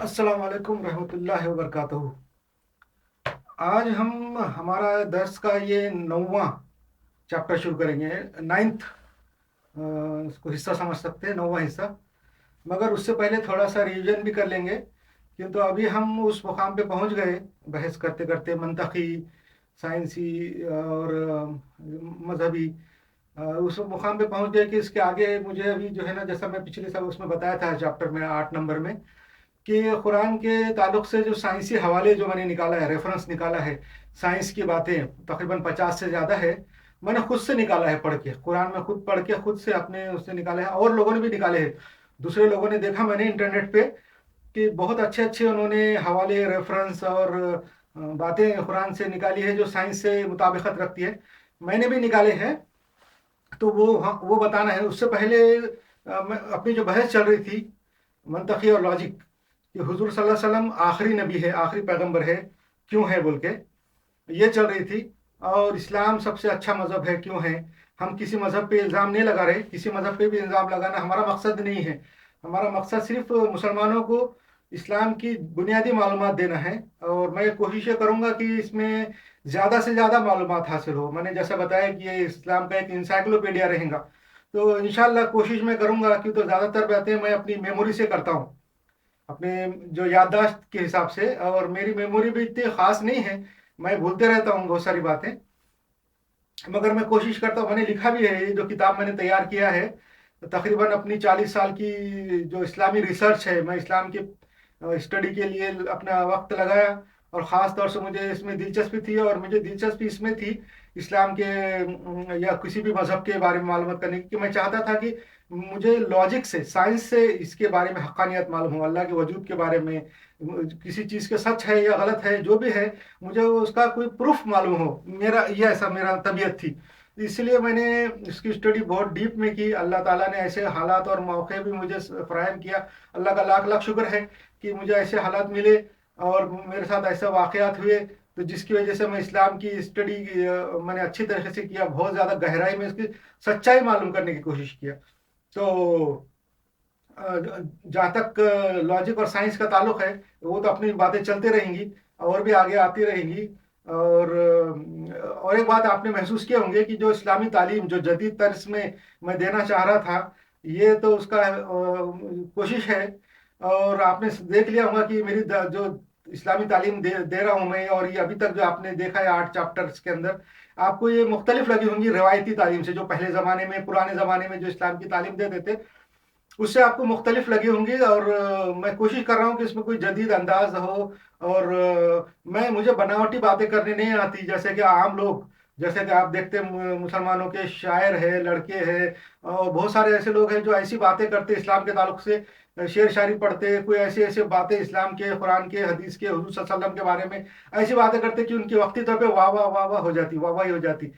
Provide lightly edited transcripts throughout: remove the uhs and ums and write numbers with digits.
अस्सलाम वालेकुम रहमतुल्लाहि व बरकातहू। आज हम हमारा दर्स का ये 9वां चैप्टर शुरू करेंगे। नाइन्थ इसको हिस्सा समझ सकते हैं, 9वां हिस्सा। मगर उससे पहले थोड़ा सा रिवीजन भी कर लेंगे, क्योंकि अभी हम उस मुकाम पे पहुंच गए बहस करते करते, मंतकी, साइंसी और मजहबी। उस मुकाम पे पहुंच गए कि इसके आगे मुझे अभी जो है ना, जैसा मैं पिछले साल उसमें बताया था चैप्टर में 8 नंबर में, कि कुरान के ताल्लुक से जो साइंसी हवाले जो मैंने निकाला है, रेफरेंस निकाला है, साइंस की बातें तकरीबन 50 से ज़्यादा है। मैंने खुद से निकाला है, पढ़ के कुरान में, खुद पढ़ के खुद से अपने उससे निकाले हैं, और लोगों ने भी निकाले हैं। दूसरे लोगों ने देखा मैंने इंटरनेट पे कि बहुत अच्छे अच्छे उन्होंने हवाले, रेफरेंस और बातें कुरान से निकाली है जो साइंस से मुताबिकत रखती है। मैंने भी निकाले हैं, तो वो, हाँ, वो बताना है। उससे पहले अपनी जो बहस चल रही थी मंतकी और लॉजिक, कि हुजूर सल्लल्लाहु अलैहि वसल्लम आखिरी नबी है, आखिरी पैगंबर है, क्यों है बोल के ये चल रही थी। और इस्लाम सबसे अच्छा मज़हब है, क्यों है। हम किसी मज़हब पे इल्ज़ाम नहीं लगा रहे, किसी मज़हब पे भी इल्ज़ाम लगाना हमारा मकसद नहीं है। हमारा मकसद सिर्फ मुसलमानों को इस्लाम की बुनियादी मालूमात देना है, और मैं कोशिश ये करूँगा कि इसमें ज़्यादा से ज़्यादा मालूमात हासिल हो। मैंने जैसा बताया कि ये इस्लाम का एक इंसाइक्लोपीडिया रहेगा, तो इंशाल्लाह कोशिश मैं करूँगा कि, तो ज़्यादातर बातें मैं अपनी मेमोरी से करता हूँ, अपने जो याददाश्त के हिसाब से। और मेरी मेमोरी भी इतनी ख़ास नहीं है, मैं भूलते रहता हूँ बहुत सारी बातें। मगर मैं कोशिश करता हूँ, मैंने लिखा भी है, ये जो किताब मैंने तैयार किया है, तो तकरीबन अपनी 40 साल की जो इस्लामी रिसर्च है, मैं इस्लाम की स्टडी के लिए अपना वक्त लगाया। और ख़ास तौर से मुझे इसमें दिलचस्पी थी, और मुझे दिलचस्पी इसमें थी इस्लाम के या किसी भी मज़हब के बारे में मालूमात करने की, कि मैं चाहता था कि मुझे लॉजिक से, साइंस से इसके बारे में हक़ानियत मालूम हो, अल्लाह के वजूद के बारे में, किसी चीज़ के सच है या गलत है, जो भी है, मुझे उसका कोई प्रूफ मालूम हो। मेरा ये, ऐसा मेरा तबीयत थी, इसलिए मैंने इसकी स्टडी बहुत डीप में की। अल्लाह ताला ने ऐसे हालात और मौके भी मुझे फराहम किया। अल्लाह का लाख लाख शुक्र है कि मुझे ऐसे हालात मिले और मेरे साथ ऐसे वाक़यात हुए, तो जिसकी वजह से मैं इस्लाम की स्टडी मैंने अच्छी तरीके से किया, बहुत ज़्यादा गहराई में इसकी सच्चाई मालूम करने की कोशिश किया। तो जहाँ तक लॉजिक और साइंस का ताल्लुक है, वो तो अपनी बातें चलती रहेंगी और भी आगे आती रहेंगी। और एक बात आपने महसूस किए होंगे कि जो इस्लामी तालीम जो जदीद तर्ज में मैं देना चाह रहा था, ये तो उसका कोशिश है। और आपने देख लिया होगा कि मेरी जो इस्लामी तालीम दे रहा हूँ मैं, और ये अभी तक जो आपने देखा है 8 चैप्टर्स के अंदर, आपको ये मुख्तलिफ लगी होंगी रिवायती तालीम से, जो पहले ज़माने में, पुराने ज़माने में जो इस्लाम की तालीम देते थे, उससे आपको मुख्तलिफ लगी होंगी। और मैं कोशिश कर रहा हूँ कि इसमें कोई जदीद अंदाज हो। और मुझे बनावटी बातें करने नहीं आती, जैसे कि आम लोग, जैसे कि आप देखते हैं मुसलमानों के शायर हैं, लड़के हैं, और बहुत सारे ऐसे लोग हैं जो ऐसी बातें करते इस्लाम के ताल्लुक से, शेर शायरी पढ़ते, कोई ऐसे ऐसे बातें इस्लाम के, कुरान के, हदीस के, हुजूर सल्लल्लाहु अलैहि वसल्लम के बारे में ऐसी बातें करते कि उनकी वक्ती तौर पे वाह वाह वाह वाह हो जाती, वाह वाही हो जाती,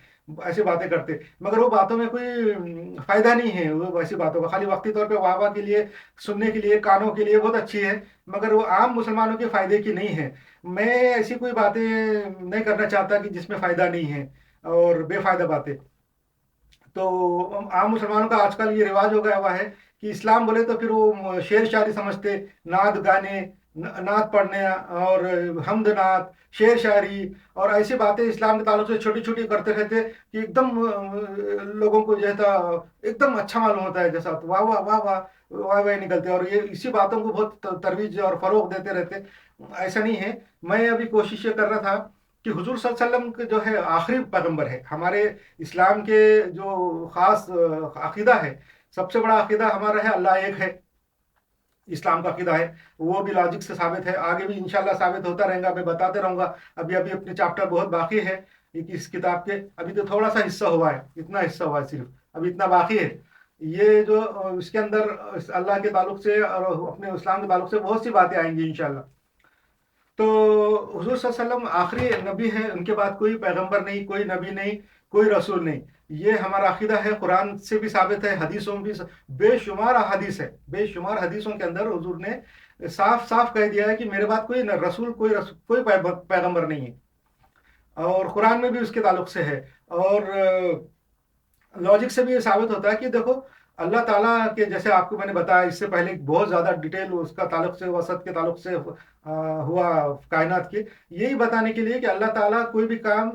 ऐसी बातें करते। मगर वो बातों में कोई फायदा नहीं है, वो ऐसी बातों का खाली वक्ती तौर पे वाह वाह के लिए, सुनने के लिए, कानों के लिए बहुत अच्छी है, मगर वो आम मुसलमानों के फायदे की नहीं है। मैं ऐसी कोई बातें नहीं करना चाहता कि जिसमें फायदा नहीं है, और बेफायदा बातें। तो आम मुसलमानों का आजकल ये रिवाज हो गया हुआ है कि इस्लाम बोले तो फिर वो शेर शायरी समझते, नात गाने, नात पढ़ने, और हमद नात, शेर शायरी, और ऐसी बातें इस्लाम के ताल्लुक से छोटी छोटी करते रहते कि एकदम लोगों को जैसा एकदम अच्छा मालूम होता है, जैसा तो वाह वाह वाह वाह वाह वाह निकलते, और ये इसी बातों को बहुत तरवीज और फरोग देते रहते। ऐसा नहीं है। मैं अभी कोशिश ये कर रहा था कि हुजूर सल्लल्लाहु अलैहि वसल्लम के जो है आखिरी पैगंबर है हमारे इस्लाम के, जो ख़ास अकीदा है, सबसे बड़ा अकीदा हमारा है अल्लाह एक है, इस्लाम का अकीदा है। वो भी लॉजिक से साबित है, आगे भी इंशाल्लाह साबित होता रहेगा, मैं बताते रहूँगा। अभी अभी अपने चैप्टर बहुत बाकी है इस किताब के, अभी तो थोड़ा सा हिस्सा हुआ है, इतना हिस्सा हुआ है सिर्फ, अभी इतना बाकी है। ये जो इसके अंदर अल्लाह के ताल्लुक से और अपने इस्लाम के ताल्लुक से बहुत सी बातें आएंगी इंशाल्लाह। तो हुजूर सल्लल्लाहु अलैहि वसल्लम आखिरी नबी है, उनके बाद कोई पैगंबर नहीं, कोई नबी नहीं, कोई रसूल नहीं। ये हमारा अकीदा है, कुरान से भी साबित है, हदीसों में भी बेशुमार हदीस है, बेशुमार हदीसों के अंदर हुजूर ने साफ साफ कह दिया है कि मेरे बाद कोई रसूल, कोई पैगंबर नहीं है। और कुरान में भी उसके ताल्लुक से है। और लॉजिक से भी ये साबित होता है कि देखो, اللہ تعالیٰ کے جیسے آپ کو میں نے بتایا اس سے پہلے بہت زیادہ ڈیٹیل اس کا تعلق سے وسط کے تعلق سے ہوا کائنات کے، یہی بتانے کے لیے کہ اللہ تعالیٰ کوئی بھی کام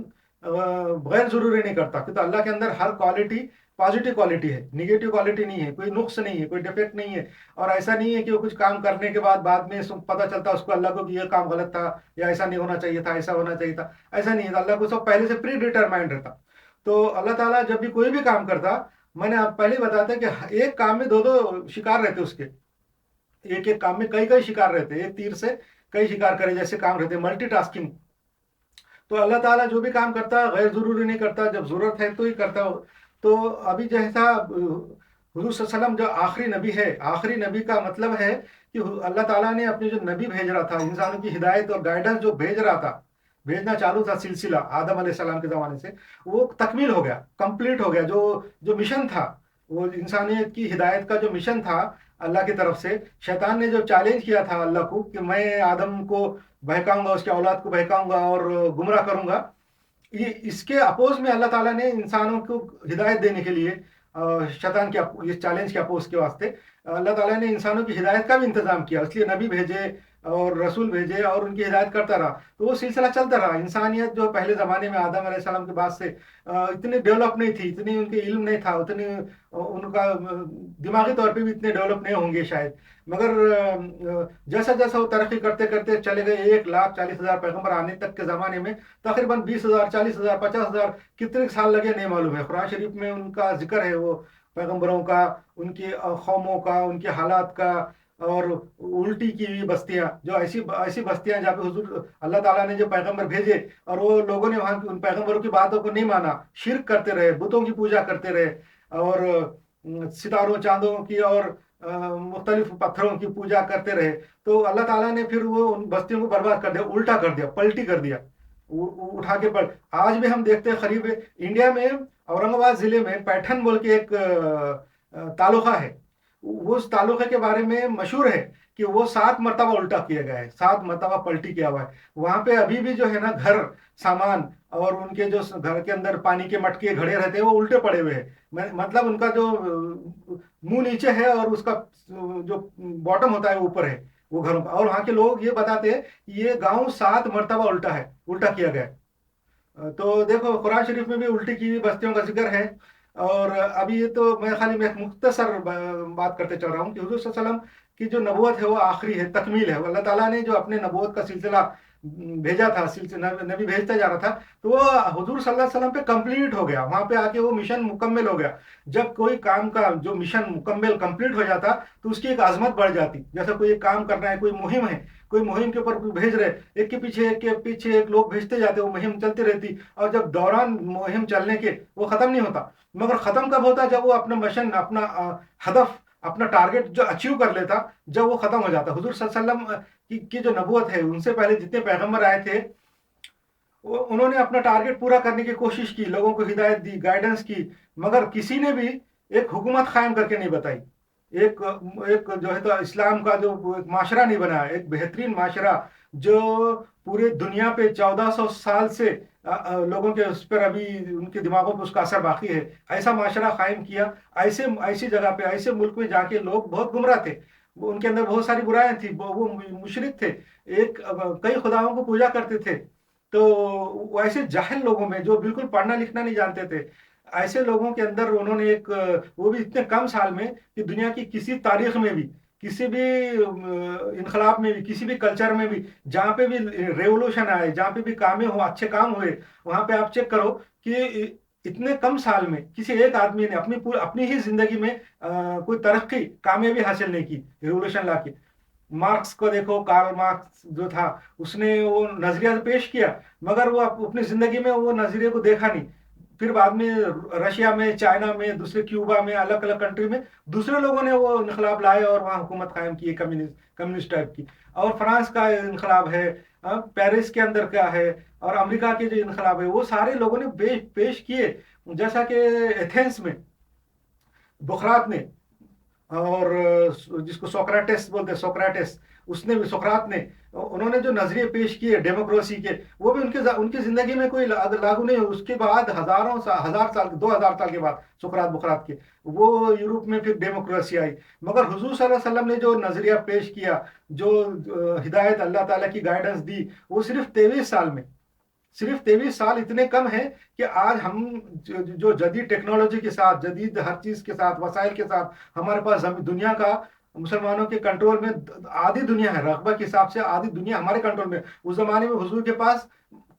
غیر ضروری نہیں کرتا، کیونکہ اللہ کے اندر ہر کوالٹی پازیٹیو کوالٹی ہے، نگیٹو کوالٹی نہیں ہے، کوئی نقص نہیں ہے، کوئی ڈیفیکٹ نہیں ہے. اور ایسا نہیں ہے کہ وہ کچھ کام کرنے کے بعد میں پتہ چلتا اس کو اللہ کو کہ یہ کام غلط تھا یا ایسا نہیں ہونا چاہیے تھا، ایسا ہونا چاہیے تھا. ایسا نہیں ہے، اللہ کو سب پہلے سے پری ڈیٹرمائنڈ رہتا. تو اللہ تعالیٰ جب بھی کوئی بھی کام کرتا، میں نے آپ پہلے ہی بتایا تھا کہ ایک کام میں دو شکار رہتے اس کے، ایک ایک کام میں کئی شکار رہتے، ایک تیر سے کئی شکار کرے جیسے کام رہتے، ملٹی ٹاسکنگ. تو اللہ تعالیٰ جو بھی کام کرتا غیر ضروری نہیں کرتا، جب ضرورت ہے تو ہی کرتا. تو ابھی جیسا حضور صلی اللہ علیہ وسلم جو آخری نبی ہے، آخری نبی کا مطلب ہے کہ اللہ تعالیٰ نے اپنے جو نبی بھیج رہا تھا، انسانوں کی ہدایت اور گائیڈنس جو بھیج رہا تھا، بھیجنا چالو تھا سلسلہ آدم علیہ السلام کے زمانے سے، وہ تکمیل ہو گیا، کمپلیٹ ہو گیا. جو مشن تھا، وہ انسانیت کی ہدایت کا جو مشن تھا اللہ کی طرف سے، شیطان نے جو چیلنج کیا تھا اللہ کو کہ میں آدم کو بہکاؤں گا، اس کے اولاد کو بہکاؤں گا اور گمراہ کروں گا، یہ اس کے اپوز میں اللہ تعالیٰ نے انسانوں کو ہدایت دینے کے لیے شیطان کے اس چیلنج کے اپوز کے واسطے اللہ تعالیٰ نے انسانوں کی ہدایت کا بھی انتظام کیا، اس لیے نبی بھیجے اور رسول بھیجے اور ان کی ہدایت کرتا رہا. تو وہ سلسلہ چلتا رہا. انسانیت جو پہلے زمانے میں آدم علیہ السلام کے بعد سے اتنی ڈیولپ نہیں تھی، اتنی ان کے علم نہیں تھا، اتنی ان کا دماغی طور پہ بھی اتنے ڈیولپ نہیں ہوں گے شاید، مگر جیسا جیسا وہ ترقی کرتے کرتے چلے گئے، 1,40,000 پیغمبر آنے تک کے زمانے میں تقریباً 20,000 40,000 50,000 کتنے سال لگے نہیں معلوم ہے. قرآن شریف میں ان کا ذکر ہے، وہ پیغمبروں کا، ان کی قوموں کا، ان کے حالات کا، اور الٹی کی ہوئی بستیاں، جو ایسی بستیاں جہاں پہ حضور اللہ تعالیٰ نے جو پیغمبر بھیجے اور وہ لوگوں نے وہاں ان پیغمبروں کی باتوں کو نہیں مانا، شرک کرتے رہے، بتوں کی پوجا کرتے رہے، اور ستاروں چاندوں کی اور مختلف پتھروں کی پوجا کرتے رہے. تو اللہ تعالیٰ نے پھر وہ ان بستیوں کو برباد کر دیا، الٹا کر دیا، پلٹی کر دیا، اٹھا کے آج بھی ہم دیکھتے ہیں قریب انڈیا میں اورنگ آباد ضلع میں پیٹھن بول کے ایک تعلقہ ہے، اس تعلقے کے بارے میں مشہور ہے کہ وہ 7 مرتبہ الٹا کیا گیا ہے، 7 مرتبہ پلٹی کیا ہوا ہے. وہاں پہ ابھی بھی جو ہے نا گھر سامان اور ان کے جو گھر کے اندر پانی کے مٹکے گھڑے رہتے ہیں وہ الٹے پڑے ہوئے ہیں، مطلب ان کا جو منہ نیچے ہے اور اس کا جو باٹم ہوتا ہے اوپر ہے وہ گھروں کا. اور وہاں کے لوگ یہ بتاتے ہیں کہ یہ گاؤں 7 مرتبہ الٹا کیا گیا ہے. تو دیکھو قرآن شریف میں بھی الٹی کی ہوئی بستیوں کا ذکر ہے. اور ابھی یہ تو میں خالی میں ایک مختصر بات کرتے چل رہا ہوں کہ حضور صلی اللہ علیہ وسلم کی جو نبوت ہے وہ آخری ہے، تکمیل ہے. اللہ تعالیٰ نے جو اپنے نبوت کا سلسلہ بھیجا تھا، نبی بھیجتا جا رہا تھا، تو وہ حضور صلی اللہ علیہ وسلم پہ کمپلیٹ ہو گیا، وہاں پہ آ کے وہ مشن مکمل ہو گیا. جب کوئی کام کا جو مشن مکمل کمپلیٹ ہو جاتا تو اس کی ایک عظمت بڑھ جاتی. جیسے کوئی ایک کام کرنا ہے، کوئی مہم ہے، کوئی مہم کے اوپر بھیج رہے، ایک کے پیچھے ایک لوگ بھیجتے جاتے، وہ مہم چلتی رہتی، اور جب دوران مہم چلنے کے وہ ختم نہیں ہوتا. مگر ختم کب ہوتا؟ جب وہ اپنا مشن، اپنا ہدف، اپنا ٹارگٹ جو اچیو کر لیتا، جب وہ ختم ہو جاتا. حضور صلی اللہ علیہ وسلم کی جو نبوت ہے، ان سے پہلے جتنے پیغمبر آئے تھے انہوں نے اپنا ٹارگٹ پورا کرنے کی کوشش کی، لوگوں کو ہدایت دی، گائیڈنس کی، مگر کسی نے بھی ایک حکومت قائم کر کے نہیں بتائی، ایک جو ہے تو اسلام کا جو ایک معاشرہ نہیں بنا، ایک بہترین معاشرہ جو پورے دنیا پہ 1400 سال سے لوگوں کے اس پر ابھی ان کے دماغوں پہ اس کا اثر باقی ہے. ایسا معاشرہ قائم کیا، ایسی جگہ پہ، ایسے ملک میں جا کے لوگ بہت گمراہ تھے، ان کے اندر بہت ساری برائیاں تھیں، وہ مشرک تھے، کئی خداؤں کو پوجا کرتے تھے. تو ایسے جاہل لوگوں میں جو بالکل پڑھنا لکھنا نہیں جانتے تھے، ایسے لوگوں کے اندر انہوں نے وہ بھی اتنے کم سال میں کہ دنیا کی کسی تاریخ میں بھی، کسی بھی انقلاب میں بھی، کسی بھی کلچر میں بھی، جہاں پہ بھی ریولوشن آئے، جہاں پہ بھی کامیں ہو، اچھے کام ہوئے، وہاں پہ آپ چیک کرو کہ اتنے کم سال میں کسی ایک آدمی نے اپنی ہی زندگی میں کوئی ترقی، کامیابی حاصل نہیں کی ریولوشن لا کے. مارکس کو دیکھو، کارل مارکس جو تھا، اس نے وہ نظریہ پیش کیا، مگر وہ اپنی زندگی میں وہ نظریے کو دیکھا نہیں. پھر بعد میں رشیا میں، چائنا میں، دوسرے کیوبا میں، الگ الگ کنٹری میں دوسرے لوگوں نے وہ انقلاب لائے اور وہاں حکومت قائم کی کمیونسٹ ٹائپ کی. اور فرانس کا انقلاب ہے، پیرس کے اندر کیا ہے، اور امریکہ کے جو انقلاب ہے، وہ سارے لوگوں نے پیش کیے. جیسا کہ ایتھنس میں بخرات نے، اور جس کو سوکراٹس بولتے ہیں، سوکراٹس، اس نے بھی سقراط نے انہوں نے جو نظریے پیش کیے ڈیموکریسی کے وہ بھی ان کی زندگی میں کوئی لاگو نہیں ہوئی. اس کے بعد ہزار سال 2000 سال کے بعد سقراط بقراط کے وہ یورپ میں پھر ڈیموکریسی آئی. مگر حضور صلی اللہ علیہ وسلم نے جو نظریہ پیش کیا جو ہدایت اللہ تعالیٰ کی گائیڈنس دی وہ صرف 23 سال میں صرف 23 سال اتنے کم ہیں کہ آج ہم جو جدید ٹیکنالوجی کے ساتھ جدید ہر چیز کے ساتھ وسائل کے ساتھ ہمارے پاس دنیا کا مسلمانوں کے کنٹرول میں آدھی دنیا ہے. رقبہ کے حساب سے آدھی دنیا ہمارے کنٹرول میں. اس زمانے میں حضور کے پاس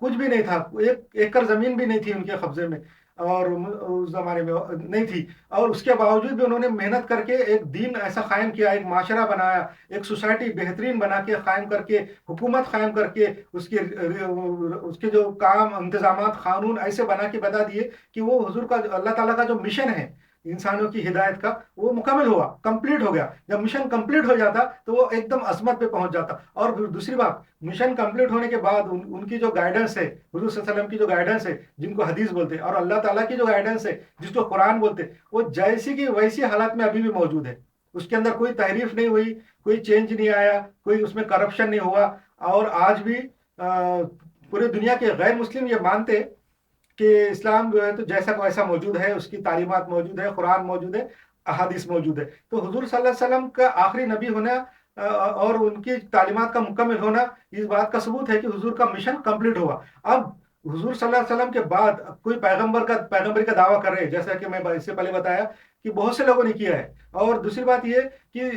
کچھ بھی نہیں تھا, 1 ایکڑ زمین بھی نہیں تھی ان کے قبضے میں, اور اس زمانے میں نہیں تھی. اور اس کے باوجود بھی انہوں نے محنت کر کے ایک دین ایسا قائم کیا, ایک معاشرہ بنایا, ایک سوسائٹی بہترین بنا کے قائم کر کے, حکومت قائم کر کے, اس کے جو کام انتظامات قانون ایسے بنا کے بتا دیے کہ وہ حضور کا اللہ تعالیٰ کا جو مشن ہے انسانوں کی ہدایت کا وہ مکمل ہوا, کمپلیٹ ہو گیا. جب مشن کمپلیٹ ہو جاتا تو وہ ایک دم عظمت پہ پہنچ جاتا. اور دوسری بات, مشن کمپلیٹ ہونے کے بعد ان کی جو گائیڈنس ہے حضور صلی اللہ علیہ وسلم کی جو گائیڈنس ہے جن کو حدیث بولتے ہیں, اور اللہ تعالیٰ کی جو گائیڈنس ہے جس کو قرآن بولتے ہیں, وہ جیسی کی ویسی حالت میں ابھی بھی موجود ہے. اس کے اندر کوئی تحریف نہیں ہوئی, کوئی چینج نہیں آیا, کوئی اس میں کرپشن نہیں ہوا. اور آج بھی پورے دنیا کے غیر مسلم یہ مانتے کہ اسلام جو ہے تو جیسا کو ویسا موجود ہے, اس کی تعلیمات موجود ہے, قرآن موجود ہے, احادیث موجود ہے. تو حضور صلی اللہ علیہ وسلم کا آخری نبی ہونا اور ان کی تعلیمات کا مکمل ہونا اس بات کا ثبوت ہے کہ حضور کا مشن کمپلیٹ ہوا. اب حضور صلی اللہ علیہ وسلم کے بعد کوئی پیغمبری کا دعویٰ کر رہے ہیں, جیسا کہ میں اس سے پہلے بتایا کہ بہت سے لوگوں نے کیا ہے. اور دوسری بات یہ کہ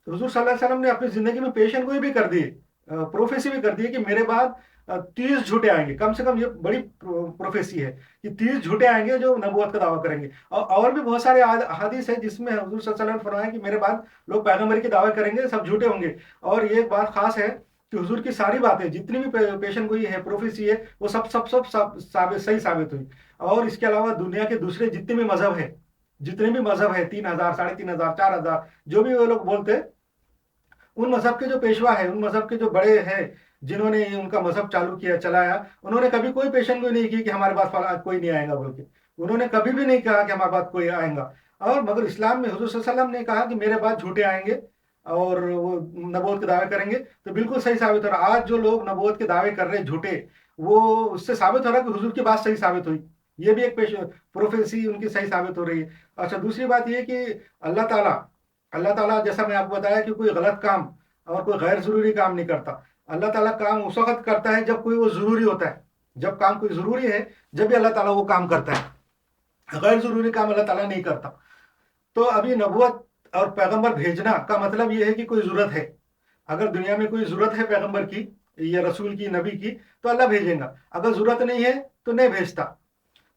حضور صلی اللہ علیہ وسلم نے اپنی زندگی میں پیشن گوئی بھی کر دی, پروفیسی بھی کر دی کہ میرے بعد 30 جھوٹے آئیں گے. کم سے کم یہ بڑی پروفیسی ہے کہ 30 جھوٹے آئیں گے جو نبوت کا دعویٰ کریں گے. اور بھی بہت سارے احادیث ہیں جس میں حضور صلی اللہ علیہ وسلم نے فرمایا کہ میرے بعد لوگ پیغمبری کے دعوے کریں گے, سب جھوٹے ہوں گے. اور یہ ایک بات خاص ہے کہ حضور کی ساری باتیں جتنی بھی پیشن گوئی ہے, پروفیسی ہے, وہ سب صحیح ثابت ہوئی. اور اس کے علاوہ دنیا کے دوسرے جتنے بھی مذہب ہیں 3000 3500 4000 جو بھی وہ لوگ بولتے, ان مذہب کے جو پیشوا ہیں, ان مذہب کے جو بڑے ہیں جنہوں نے ان کا مذہب چالو کیا چلایا, انہوں نے کبھی کوئی پیشن گوئی نہیں کی کہ ہمارے پاس کوئی نہیں آئے گا بول کے. انہوں نے کبھی بھی نہیں کہا کہ ہمارے پاس کوئی آئے گا. اور مگر اسلام میں حضور صلی اللہ علیہ وسلم نے کہا کہ میرے بعد جھوٹے آئیں گے اور وہ نبوت کے دعوے کریں گے. تو بالکل صحیح ثابت ہو رہا. آج جو لوگ نبوت کے دعوے کر رہے جھوٹے, وہ اس سے ثابت ہو رہا کہ حضور کی بات صحیح ثابت ہوئی. یہ بھی ایک پروفیسی ان کی صحیح ثابت ہو رہی ہے. اچھا, دوسری بات یہ کہ اللہ تعالیٰ جیسا میں آپ کو بتایا کہ کوئی غلط کام اور کوئی غیر ضروری کام نہیں کرتا. اللہ تعالیٰ کام اس وقت کرتا ہے جب کوئی وہ ضروری ہوتا ہے. جب کام کوئی ضروری ہے جب بھی اللہ تعالیٰ وہ کام کرتا ہے, غیر ضروری کام اللہ تعالیٰ نہیں کرتا. تو ابھی نبوت اور پیغمبر بھیجنا کا مطلب یہ ہے کہ کوئی ضرورت ہے. اگر دنیا میں کوئی ضرورت ہے پیغمبر کی یا رسول کی, نبی کی, تو اللہ بھیجیں گا. اگر ضرورت نہیں ہے تو نہیں بھیجتا.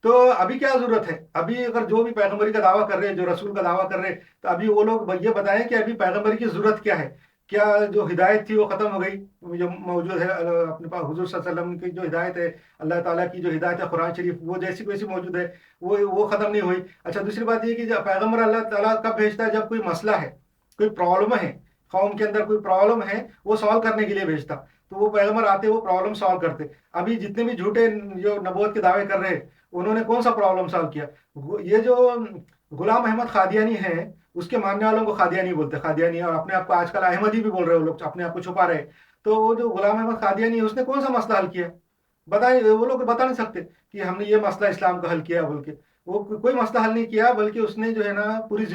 تو ابھی کیا ضرورت ہے؟ ابھی اگر جو بھی پیغمبری کا دعویٰ کر رہے ہیں, جو رسول کا دعویٰ کر رہے ہیں, تو ابھی وہ لوگ یہ بتائیں کہ ابھی پیغمبری کی ضرورت کیا ہے. کیا جو ہدایت تھی وہ ختم ہو گئی جو موجود ہے اپنے پاس؟ حضور صلی اللہ علیہ وسلم کی جو ہدایت ہے, اللہ تعالیٰ کی جو ہدایت ہے قرآن شریف, وہ جیسی ویسی موجود ہے, وہ ختم نہیں ہوئی. اچھا, دوسری بات یہ کہ جب پیغمبر اللہ تعالیٰ کب بھیجتا ہے؟ جب کوئی مسئلہ ہے, کوئی پرابلم ہے, قوم کے اندر کوئی پرابلم ہے, وہ سالو کرنے کے لیے بھیجتا. تو وہ پیغمبر آتے, وہ پرابلم سالو کرتے. ابھی جتنے بھی جھوٹے جو نبوت کے دعوے کر رہے ہیں, انہوں نے کون سا پرابلم سالو کیا؟ یہ جو غلام احمد قادیانی ہیں, اس کے ماننے والوں کو قادیانی بولتے, قادیانی, اور اپنے آپ کو آج کل احمدی بھی بول رہے ہیں, وہ لوگ اپنے آپ کو چھپا رہے. تو وہ جو غلام احمد قادیانی ہے, اس نے کون سا مسئلہ حل کیا؟ بتائیں. وہ لوگ بتا نہیں سکتے کہ ہم نے یہ مسئلہ اسلام کا حل کیا بول کے. وہ کوئی مسئلہ حل نہیں کیا, بلکہ اس نے جو ہے نا پوری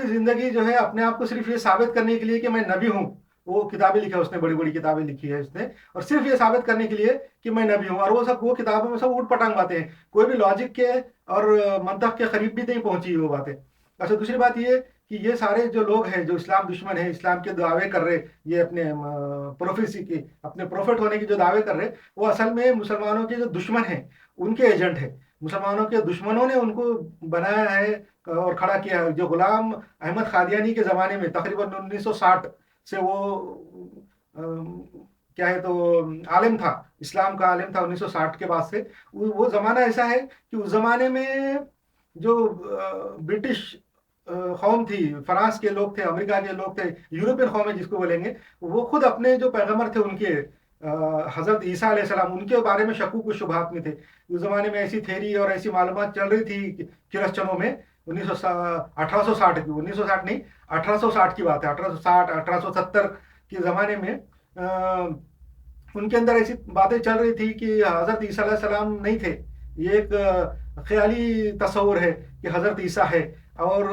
زندگی جو ہے اپنے آپ کو صرف یہ ثابت کرنے کے لیے کہ میں نبی ہوں, وہ کتابیں لکھا ہے اس نے, بڑی بڑی کتابیں لکھی ہے اس نے, اور صرف یہ ثابت کرنے کے لیے کہ میں نبی ہوں. اور وہ کتابوں میں سب اوٹ پٹانگ باتیں ہیں, کوئی بھی لاجک کے اور منطق کے قریب بھی نہیں پہنچی وہ باتیں. اچھا, دوسری بات یہ کہ یہ سارے جو لوگ ہیں جو اسلام دشمن ہیں, اسلام کے دعوے کر رہے, یہ اپنے پروفیسی کے, اپنے پروفٹ ہونے کے جو دعوے کر رہے, وہ اصل میں مسلمانوں کے جو دشمن ہیں ان کے ایجنٹ ہیں. مسلمانوں کے دشمنوں نے ان کو بنایا ہے اور کھڑا کیا ہے. جو غلام احمد قادیانی کے زمانے میں تقریباً 1960 سے وہ کیا ہے تو عالم تھا, اسلام کا عالم تھا 1960 کے بعد سے. وہ زمانہ ایسا ہے کہ اس زمانے میں جو برٹش قوم تھی, فرانس کے لوگ تھے, امریکہ کے لوگ تھے, یورپین قومیں جس کو بولیں گے, وہ خود اپنے جو پیغمبر تھے ان کے حضرت عیسیٰ علیہ السلام, ان کے بارے میں شکوک و شبہات میں تھے. اس زمانے میں ایسی تھیری اور ایسی معلومات چل رہی تھی کرسچنوں میں 1860 کی, 1960 نہیں 1860 کی بات ہے, 1860 1870 के ज़माने में उनके अंदर ऐसी बातें चल रही थी कि हज़रत ईसा अलैहिस्सलाम नहीं थे। ये एक ख़याली तस्वुर है कि हज़रत ईसा है, और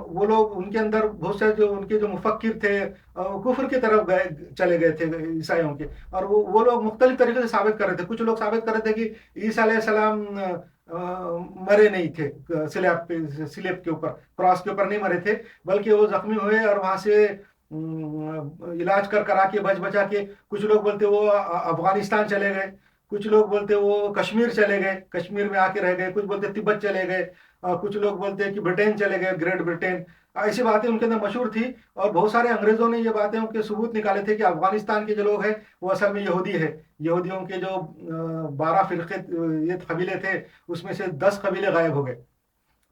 वो लोग उनके अंदर बहुत से जो उनके जो मुफक्किर थे कुफ्र की तरफ चले गए थे ईसाइयों के, और वो लोग मुख्तलिफ तरीके से साबित कर रहे थे। कुछ लोग साबित कर रहे थे कि ईसा अलैहिस्सलाम मरे नहीं थे, स्लैब के ऊपर, क्रॉस के ऊपर नहीं मरे थे, बल्कि वो जख्मी हुए और वहां से इलाज करा के बच बचा के, कुछ लोग बोलते वो अफगानिस्तान चले गए, कुछ लोग बोलते वो कश्मीर चले गए, कश्मीर में आके रह गए, कुछ बोलते तिब्बत चले गए, कुछ लोग बोलते हैं कि ब्रिटेन चले गए, ग्रेट ब्रिटेन। ऐसी बातें उनके अंदर मशहूर थी, और बहुत सारे अंग्रेजों ने ये बातें उनके सबूत निकाले थे कि अफगानिस्तान के जो लोग हैं वो असल में यहूदी है। यहूदियों के जो 12 फिरके ये कबीले थे, उसमें से 10 कबीले गायब हो गए,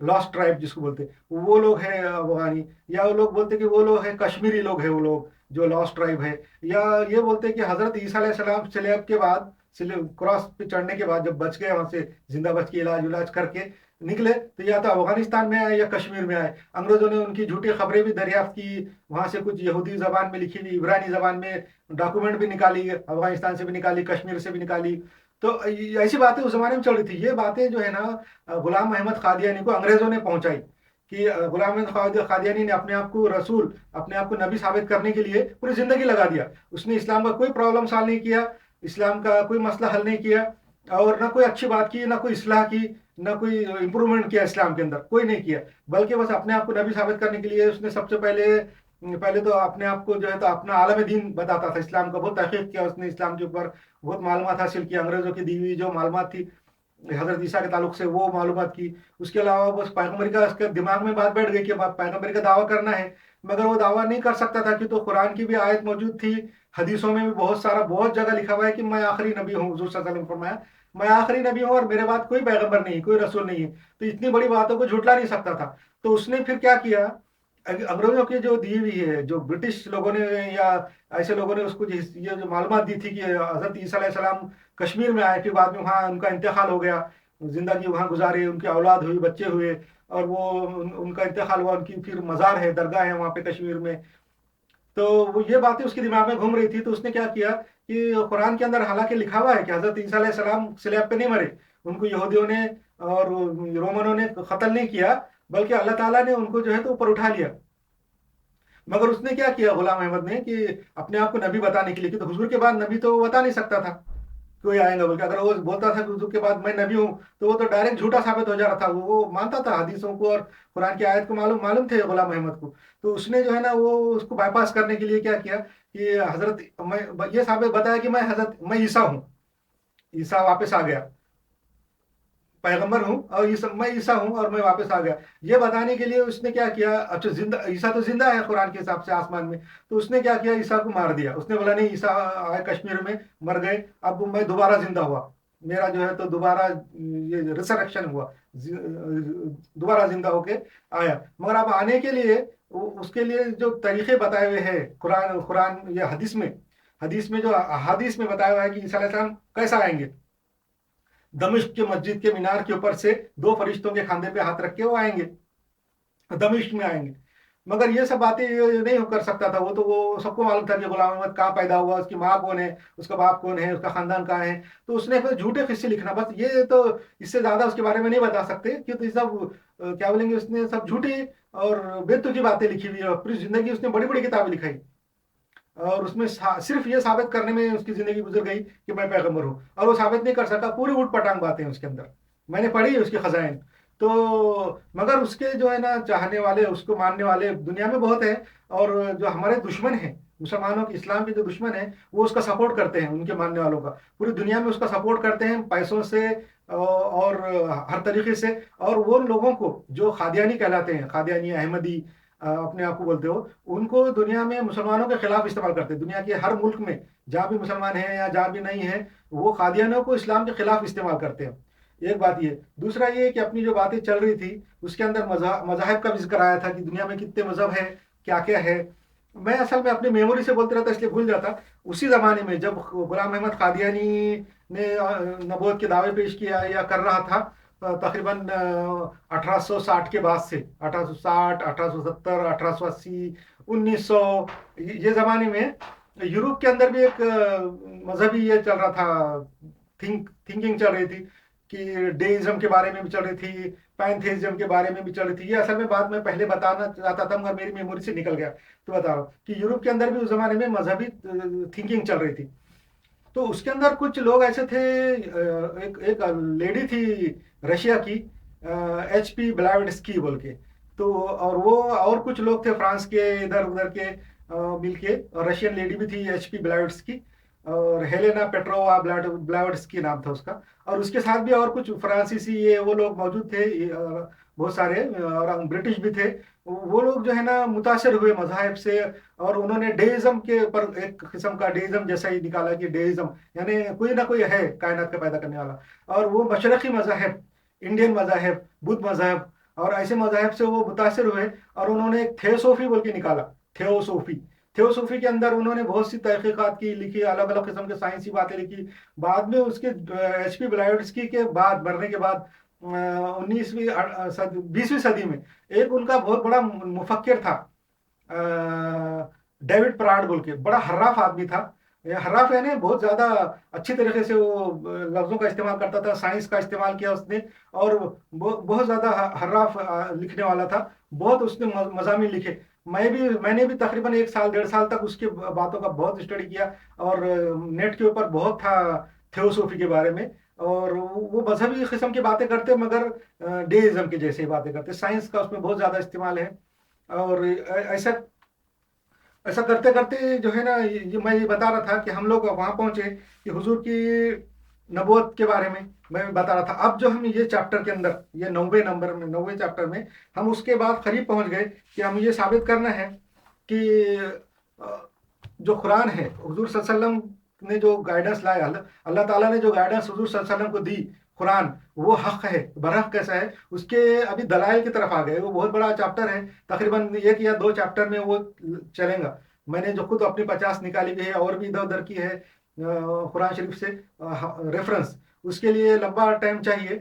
लॉस्ट ट्राइब जिसको बोलते, वो लोग हैं अफगानी, या वो लोग बोलते कि वो लोग हैं कश्मीरी लोग हैं, वो लोग जो लॉस्ट ट्राइब है, या ये बोलते हैं कि हजरत ईसा अलैहिस्सलाम स्लैब के बाद, क्रॉस पे चढ़ने के बाद जब बच गए वहां से, जिंदा बच के इलाज करके निकले, तो या तो अफगानिस्तान में आए या कश्मीर में आए। अंग्रेजों ने उनकी झूठी खबरें भी दरियाफ्त की, वहां से कुछ यहूदी जबान में लिखी हुई इब्रानी जबान में डॉक्यूमेंट भी निकाली, अफगानिस्तान से भी निकाली, कश्मीर से भी निकाली। तो ऐसी बातें उस जमाने में चल रही थी। ये बातें जो है ना गुलाम अहमद कादियानी को अंग्रेजों ने पहुंचाई, कि गुलाम अहमद कादियानी ने अपने आप को रसूल, अपने आप को नबी साबित करने के लिए पूरी जिंदगी लगा दिया। उसने इस्लाम का कोई प्रॉब्लम सॉल्व नहीं किया, इस्लाम का कोई मसला हल नहीं किया, और ना कोई अच्छी बात की, ना कोई इस्लाह की, ना कोई इंप्रूवमेंट किया इस्लाम के अंदर, कोई नहीं किया। बल्कि बस अपने आप को नबी साबित करने के लिए उसने सबसे पहले तो अपने आप को जो है तो अपना आलम दीन बताता था, इस्लाम का बहुत तहकीक किया उसने, इस्लाम के ऊपर बहुत मालूमात हासिल की, अंग्रेजों की दी हुई जो मालूमात थी हजरत ईसा के ताल्लुक से वो मालूमात की। उसके अलावा बस पैगम्बरी का उसके दिमाग में बात बैठ गई कि पैगम्बरी का दावा करना है, मगर वो दावा नहीं कर सकता था कि तो कुरान की भी आयत मौजूद थी, हदीसों में भी बहुत जगह लिखा हुआ है कि मैं आखिरी नबी हूँ। हुजूर सल्लल्लाहु अलैहि वसल्लम फरमाया मैं आखिरी नबी हूँ और मेरे बाद कोई पैगम्बर नहीं, कोई रसूल नहीं है, तो इतनी बड़ी बातों को झुटला नहीं सकता था। तो उसने फिर क्या किया, अंग्रेजों की जो दी हुई है, जो ब्रिटिश लोगों ने या ऐसे लोगों ने उसको ये जो मालूमात दी थी कि हजरत ईसा अलैहिस्सलाम कश्मीर में आए, फिर बाद में वहाँ उनका इंतकाल हो गया, जिंदगी वहाँ गुजारे, उनकी औलाद हुई, बच्चे हुए, और वो उनका इंतकाल हुआ, उनकी फिर मज़ार है, दरगाह है वहाँ पे कश्मीर में। तो वो ये बातें उसके दिमाग में घूम रही थी, तो उसने क्या किया कि कुरान के अंदर हालांकि लिखा हुआ है कि हजरत ईसा अलैहिस्सलाम स्लैब पे नहीं मरे, उनको यहूदियों ने और रोमनों ने कत्ल नहीं किया, बल्कि अल्लाह ताला ने उनको जो है तो ऊपर उठा लिया। मगर उसने क्या किया गुलाम अहमद ने कि अपने आप को नबी बताने के लिए, कि तो हुजूर के बाद नबी तो वो बता नहीं सकता था कोई आएगा बोल के, अगर वो बोलता था कि हुजूर के बाद मैं नबी हूँ तो वो तो डायरेक्ट झूठा साबित हो जा रहा था। वो मानता था हदीसों को और कुरान की आयत को, मालूम मालूम थे गुलाम अहमद को। तो उसने जो है ना वो उसको बाईपास करने के लिए क्या किया कि हजरत मैं ये साबित बताया कि मैं ईसा हूँ, ईसा वापस आ गया, पैगंबर हूँ, और मैं ईसा हूँ और मैं वापस आ गया। ये बताने के लिए उसने क्या किया, अच्छा जिंदा ईसा तो जिंदा है कुरान के हिसाब से आसमान में, तो उसने क्या किया, ईसा को मार दिया। उसने बोला नहीं, ईसा आए कश्मीर में, मर गए, अब मैं दोबारा जिंदा हुआ, मेरा जो है तो दोबारा ये रिसरेक्शन हुआ, दोबारा जिंदा होके आया। मगर अब आने के लिए उसके लिए जो तरीके बताए हुए हैं कुरान कुरान या हदीस में जो अहादीस में बताया हुआ है कि ईसा अलैहिस्सलाम कैसा आएंगे, दमिश्क के मस्जिद के मीनार के ऊपर से 2 फरिश्तों के खांधे पे हाथ रख के वो आएंगे, दमिश्क में आएंगे। मगर ये सब बातें नहीं कर सकता था वो, तो वो सबको मालूम था कि गुलाम अहमद कहाँ पैदा हुआ, उसकी माँ कौन है, उसका बाप कौन है, उसका खानदान कहाँ है। तो उसने फिर झूठे किस्से लिखना, बस ये तो इससे ज्यादा उसके बारे में नहीं बता सकते, क्योंकि सब क्या बोलेंगे, उसने सब झूठी और बेतुकी बातें लिखी हुई है। पूरी जिंदगी उसने बड़ी बड़ी किताबें लिखाई, और उसमें सिर्फ ये साबित करने में उसकी जिंदगी गुजर गई कि मैं पैगंबर हूँ, और वो साबित नहीं कर सका। पूरी उठ पटांग बातें हैं उसके अंदर, मैंने पढ़ी है उसके खजाइन। तो मगर उसके जो है ना चाहने वाले, उसको मानने वाले दुनिया में बहुत है, और जो हमारे दुश्मन हैं मुसलमानों के, इस्लाम के जो दुश्मन हैं, वो उसका सपोर्ट करते हैं, उनके मानने वालों का पूरी दुनिया में उसका सपोर्ट करते हैं, पैसों से और हर तरीके से। और वो लोगों को जो कादियानी कहलाते हैं, कादियानी अहमदी अपने आप को बोलते हो, उनको दुनिया में मुसलमानों के खिलाफ इस्तेमाल करते हैं। दुनिया के हर मुल्क में जहाँ भी मुसलमान हैं या जहाँ भी नहीं है, वो कादियानियों को इस्लाम के खिलाफ इस्तेमाल करते हैं। एक बात ये, दूसरा ये कि अपनी जो बातें चल रही थी उसके अंदर मज़ाहिब का भी जिक्र आया था कि दुनिया में कितने मज़हब है, क्या क्या है। मैं असल में अपनी मेमोरी से बोलते रहता इसलिए भूल जाता। उसी ज़माने में जब गुलाम अहमद कादियानी ने नबूवत के दावे पेश किया या कर रहा था, तकरीबन 1860 के बाद से, 1860, 1870, 1880, 1900, ये ज़माने में यूरोप के अंदर भी एक मजहबी ये चल रहा था, थिंकिंग चल रही थी कि डेइज्म के बारे में भी चल रही थी, पैंथेइज्म के बारे में भी चल रही थी। ये असल में बात मैं पहले बताना चाहता था मगर मेरी मेमोरी से निकल गया, तो बता रहा हूँ कि यूरोप के अंदर भी उस जमाने में मजहबी थिंकिंग चल रही थी। तो उसके अंदर कुछ लोग ऐसे थे, एक एक लेडी थी रशिया की, HP ब्लाइवस्की बोल के। तो और वो और कुछ लोग थे फ्रांस के इधर उधर के मिलके, और रशियन लेडी भी थी HP ब्लाइवस्की, और हेलेना पेट्रोवा ब्लाइवस्की नाम था उसका। और उसके साथ भी और कुछ फ्रांसीसी ये वो लोग मौजूद थे, बहुत सारे, और ब्रिटिश भी थे। वो लोग जो है ना मुतासर हुए मज़ाहिब से, और उन्होंने डेइज्म के पर एक किस्म का डेइज्म जैसा ही निकाला कि डेइज्म यानी कोई ना कोई है कायनात का पैदा करने वाला। और वो मशरक़ी मज़ाहिब, इंडियन मज़ाहिब, बुद्ध मज़हब और ऐसे मज़ाहिब से वो मुतासर हुए, और उन्होंने एक थियोसोफी बोल के निकाला। थियोसोफी थियोसोफी के अंदर उन्होंने बहुत सी तहकीकात की, लिखी, अलग अलग किस्म के साइंसी बातें लिखी। बाद में उसके HP ब्लाइवस्की के बाद, मरने के बाद, 19वीं 20वीं सदी में एक उनका बहुत बड़ा मुफक्किर था, डेविड प्राड बोल के, बड़ा हर्राफ आदमी था। हर्राफ यानी बहुत ज़्यादा अच्छी तरीके से वो लफ्ज़ों का इस्तेमाल करता था, साइंस का इस्तेमाल किया उसने, और बहुत ज़्यादा हर्राफ लिखने वाला था। बहुत उसने मज़ामीन लिखे। मैंने भी तकरीबन 1 साल 1.5 साल तक उसके बातों का बहुत स्टडी किया, और नेट के ऊपर बहुत था थियोसोफी के बारे में। और वो मजहबी किस्म की बातें करते मगर डेइज्म के जैसे बातें करते, साइंस का उसमें बहुत ज़्यादा इस्तेमाल है। और ऐसा ऐसा करते करते जो है ना, मैं ये बता रहा था कि हम लोग वहाँ पहुँचे कि हुजूर की नबूवत के बारे में मैं बता रहा था। अब जो हम ये चैप्टर के अंदर, ये 90वें चैप्टर में हम उसके बाद करीब पहुँच गए कि हम ये साबित करना है कि जो कुरान है, हुजूर सल्लल्लाहु अलैहि वसल्लम ने जो गाइडेंस लाया, अल्लाह ताला ने जो गाइडेंस हुजूर सल्लल्लाहु अलैहि वसल्लम को दी, कुरान वो हक है, बरहक कैसा है। उसके अभी दलाइल की तरफ आ गए। वो बहुत बड़ा चैप्टर है, तकरीबन 1 या 2 चैप्टर में वो चलेगा। मैंने जो खुद अपनी 50 निकाली भी है, और भी इधर उधर की है कुरान शरीफ से रेफरेंस, उसके लिए लंबा टाइम चाहिए।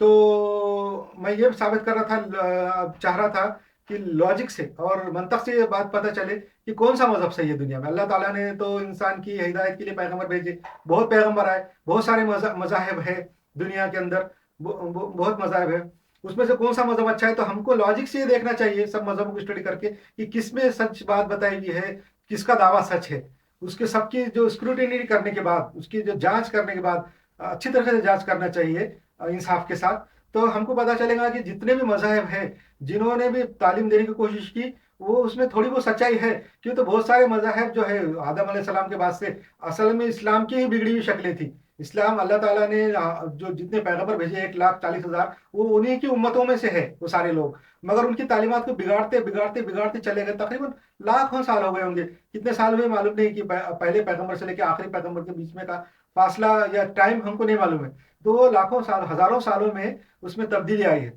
तो मैं ये साबित कर रहा था, चाह रहा था कि लॉजिक से और मंतक से ये बात पता चले कि कौन सा मजहब सही है दुनिया में। अल्लाह ताला ने तो इंसान की हिदायत के लिए पैगंबर भेजे, बहुत पैगंबर आए, बहुत सारे मज़ाहिब है दुनिया के अंदर, बहुत मज़ाहिब है। उसमें से कौन सा मजहब अच्छा है, तो हमको लॉजिक से ये देखना चाहिए सब मजहबों को स्टडी करके कि किस में सच बात बताई गई है, किसका दावा सच है। उसके सबकी जो स्क्रूटिनी करने के बाद, उसकी जो जांच करने के बाद, अच्छी तरह से जांच करना चाहिए इंसाफ के साथ। तो हमको पता चलेगा कि जितने भी मज़ाहिब हैं, जिन्होंने भी तालीम देने की कोशिश की, वो उसमें थोड़ी बहुत सच्चाई है। क्यों, तो बहुत सारे मज़ाहिब जो है आदम अलैहिस्सलाम के बाद से असल में इस्लाम की ही बिगड़ी हुई शक्लें थी। इस्लाम अल्लाह ताला ने जो जितने पैगंबर भेजे 1,40,000, वो उन्हीं की उम्मतों में से है वो सारे लोग। मगर उनकी तालीमात को बिगाड़ते बिगाड़ते बिगाड़ते चले गए। तकरीबन लाखों साल हो गए होंगे, कितने साल हुए मालूम नहीं, कि पहले पैगंबर से लेकर आखिरी पैगंबर के बीच में का फासला या टाइम हमको नहीं मालूम है। तो वो लाखों साल, हजारों सालों में उसमें तब्दीली आई है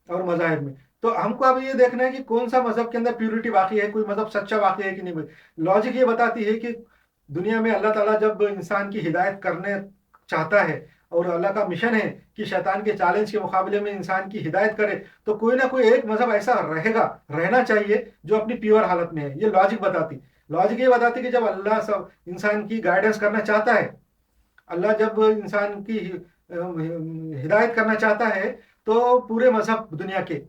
और मज़ाहिब में। तो हमको अब ये देखना है कि कौन सा मजहब के अंदर प्योरिटी बाकी है, कोई मजहब सच्चा बाकी है कि नहीं। लॉजिक ये बताती है कि दुनिया में अल्लाह ताला जब इंसान की हिदायत करने चाहता है, और अल्लाह का मिशन है कि शैतान के चैलेंज के मुकाबले में इंसान की हिदायत करे, तो कोई ना कोई एक मजहब ऐसा रहना चाहिए जो अपनी प्योर हालत में है। ये लॉजिक ये बताती कि जब अल्लाह सब इंसान की गाइडेंस करना चाहता है, अल्लाह जब इंसान की हिदायत करना चाहता है, तो पूरे मजहब दुनिया के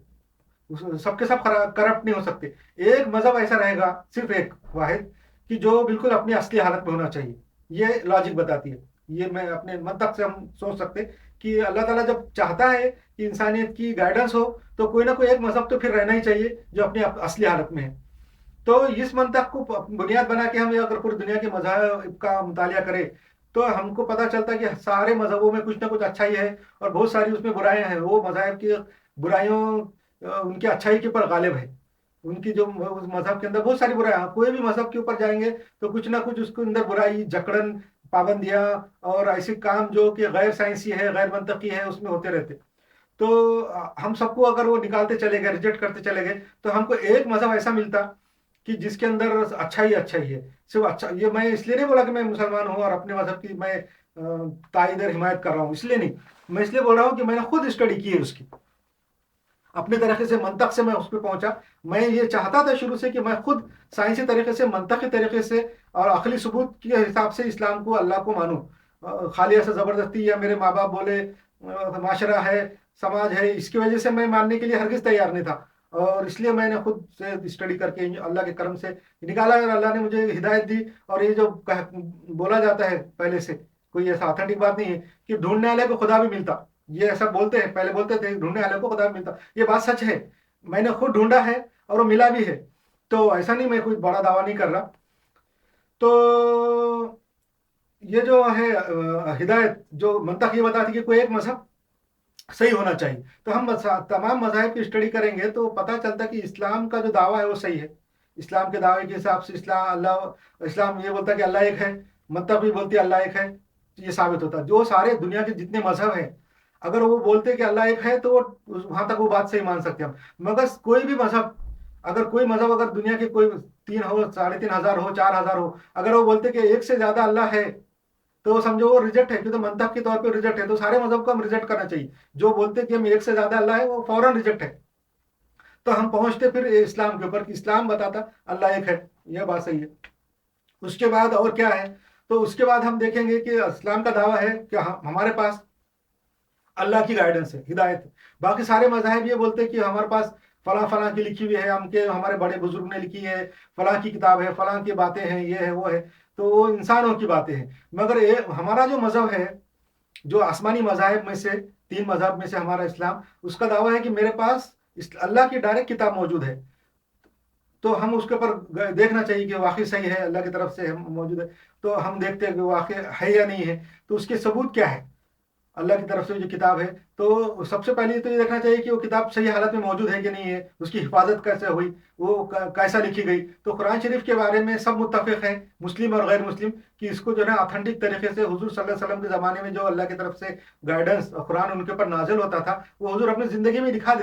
सबके सब करप्ट नहीं हो सकते। एक मजहब ऐसा रहेगा, सिर्फ एक वाहिद, कि जो बिल्कुल अपनी असली हालत में होना चाहिए। ये लॉजिक बताती है। ये मैं अपने मंतक से हम सोच सकते कि अल्लाह ताला जब चाहता है कि इंसानियत की गाइडेंस हो, तो कोई ना कोई एक मजहब तो फिर रहना ही चाहिए जो अपनी असली हालत में है। तो इस मंतक को बुनियाद बना के हम अगर पूरी दुनिया के मजहब का मुतालिया करें, तो हमको पता चलता है कि सारे मजहबों में कुछ ना कुछ अच्छाई है, और बहुत सारी उसमें बुराइयां हैं। वो मजहब की बुराइयों उनकी अच्छाई के ऊपर गालिब है। उनकी जो उस मजहब के अंदर बहुत सारी बुराइयां, कोई भी मजहब के ऊपर जाएंगे तो कुछ ना कुछ उसके अंदर बुराई, जकड़न, पाबंदियां और ऐसे काम जो कि गैर साइंसी है, गैर मंतकी है, उसमें होते रहते। तो हम सबको अगर वो निकालते चले गए, रिजेक्ट करते चले गए, तो हमको एक मजहब ऐसा मिलता कि जिसके अंदर अच्छा ही है, सिर्फ अच्छा। ये मैं इसलिए नहीं बोला कि मैं मुसलमान हूँ और अपने मजहब की मैं तायद और हिमायत कर रहा हूँ, इसलिए नहीं। मैं इसलिए बोल रहा हूँ कि मैंने खुद स्टडी की है उसकी। अपने तरीके से मंतक से मैं उस पर पहुंचा। मैं ये चाहता था शुरू से कि मैं खुद साइंसी तरीके से, मंतकी तरीके से और अकली सबूत के हिसाब से इस्लाम को, अल्लाह को मानूं। खाली ऐसे ज़बरदस्ती या मेरे माँ बाप बोले, माशरा है, समाज है, इसकी वजह से मैं मानने के लिए हरगिज़ तैयार नहीं था। और इसलिए मैंने खुद से स्टडी करके अल्लाह के करम से निकाला, और अल्लाह ने मुझे हिदायत दी। और ये जो बोला जाता है पहले से, कोई ऐसा ऑथेंटिक बात नहीं है कि ढूंढने वाले को खुदा भी मिलता। ये ऐसा बोलते हैं, पहले बोलते थे ढूंढने वाले को खुदा भी मिलता, ये बात सच है। मैंने खुद ढूंढा है और वो मिला भी है। तो ऐसा नहीं, मैं कोई बड़ा दावा नहीं कर रहा। तो ये जो है हिदायत जो मंतक ये बताती कि कोई एक मजहब सही होना चाहिए। तो हम तमाम मज़ाहिब की स्टडी करेंगे तो पता चलता कि इस्लाम का जो दावा है वो सही है। इस्लाम के दावे के हिसाब से इस्लाम ये बोलता है कि अल्लाह एक है, मंतक भी बोलती है अल्लाह एक है। ये साबित होता है। जो सारे दुनिया के जितने मजहब हैं, अगर वो बोलते कि अल्लाह एक है तो वो वहां तक वो बात सही मान सकते हैं हम। मगर कोई मजहब अगर दुनिया के कोई 3 हो, 3,500 हो, 4,000 हो, अगर वो बोलते कि एक से ज्यादा अल्लाह है, तो समझो वो रिजेक्ट है, क्योंकि मंतक के तौर पे रिजेक्ट है। तो सारे मजहब को हम रिजेक्ट करना चाहिए। जो बोलते कि हम एक से ज्यादा अल्लाह है, वो फौरन रिजेक्ट है। तो हम पहुंचते फिर इस्लाम के ऊपर कि इस्लाम बताता अल्लाह एक है, यह बात सही है। उसके बाद और क्या है, तो उसके बाद हम देखेंगे कि इस्लाम का दावा है कि हमारे पास अल्लाह की गाइडेंस है, हिदायत है। बाकी सारे मज़ाहिब ये बोलते हैं कि हमारे पास फलां फलां की लिखी हुई है, हमारे बड़े बुजुर्ग ने लिखी है, फलां की किताब है, फलां की बातें हैं, ये है वो है। तो वो इंसानों की बातें हैं। मगर ये हमारा जो मज़हब है, जो आसमानी मज़ाहिब में से 3 मज़हब में से हमारा इस्लाम, उसका दावा है कि मेरे पास अल्लाह की डायरेक्ट किताब मौजूद है। तो हम उसके ऊपर देखना चाहिए कि वाकई सही है, अल्लाह की तरफ से मौजूद है। तो हम देखते हैं कि वाकई है या नहीं है। तो उसके सबूत क्या है, अल्लाह की तरफ से जो किताब है। तो सबसे पहले तो ये देखना चाहिए कि वो किताब सही हालत में मौजूद है कि नहीं है, उसकी हिफाजत कैसे हुई, वो कैसा लिखी गई। तो कुरान शरीफ के बारे में सब मुत्तफिक हैं, मुस्लिम और गैर मुस्लिम, कि इसको जो है ऑथेंटिक तरीके से हुजूर सल्लल्लाहु अलैहि वसल्लम के ज़माने में जो अल्लाह की तरफ से गाइडेंस और कुरान उनके ऊपर नाजिल होता था, वो हुजूर अपनी ज़िंदगी में लिखा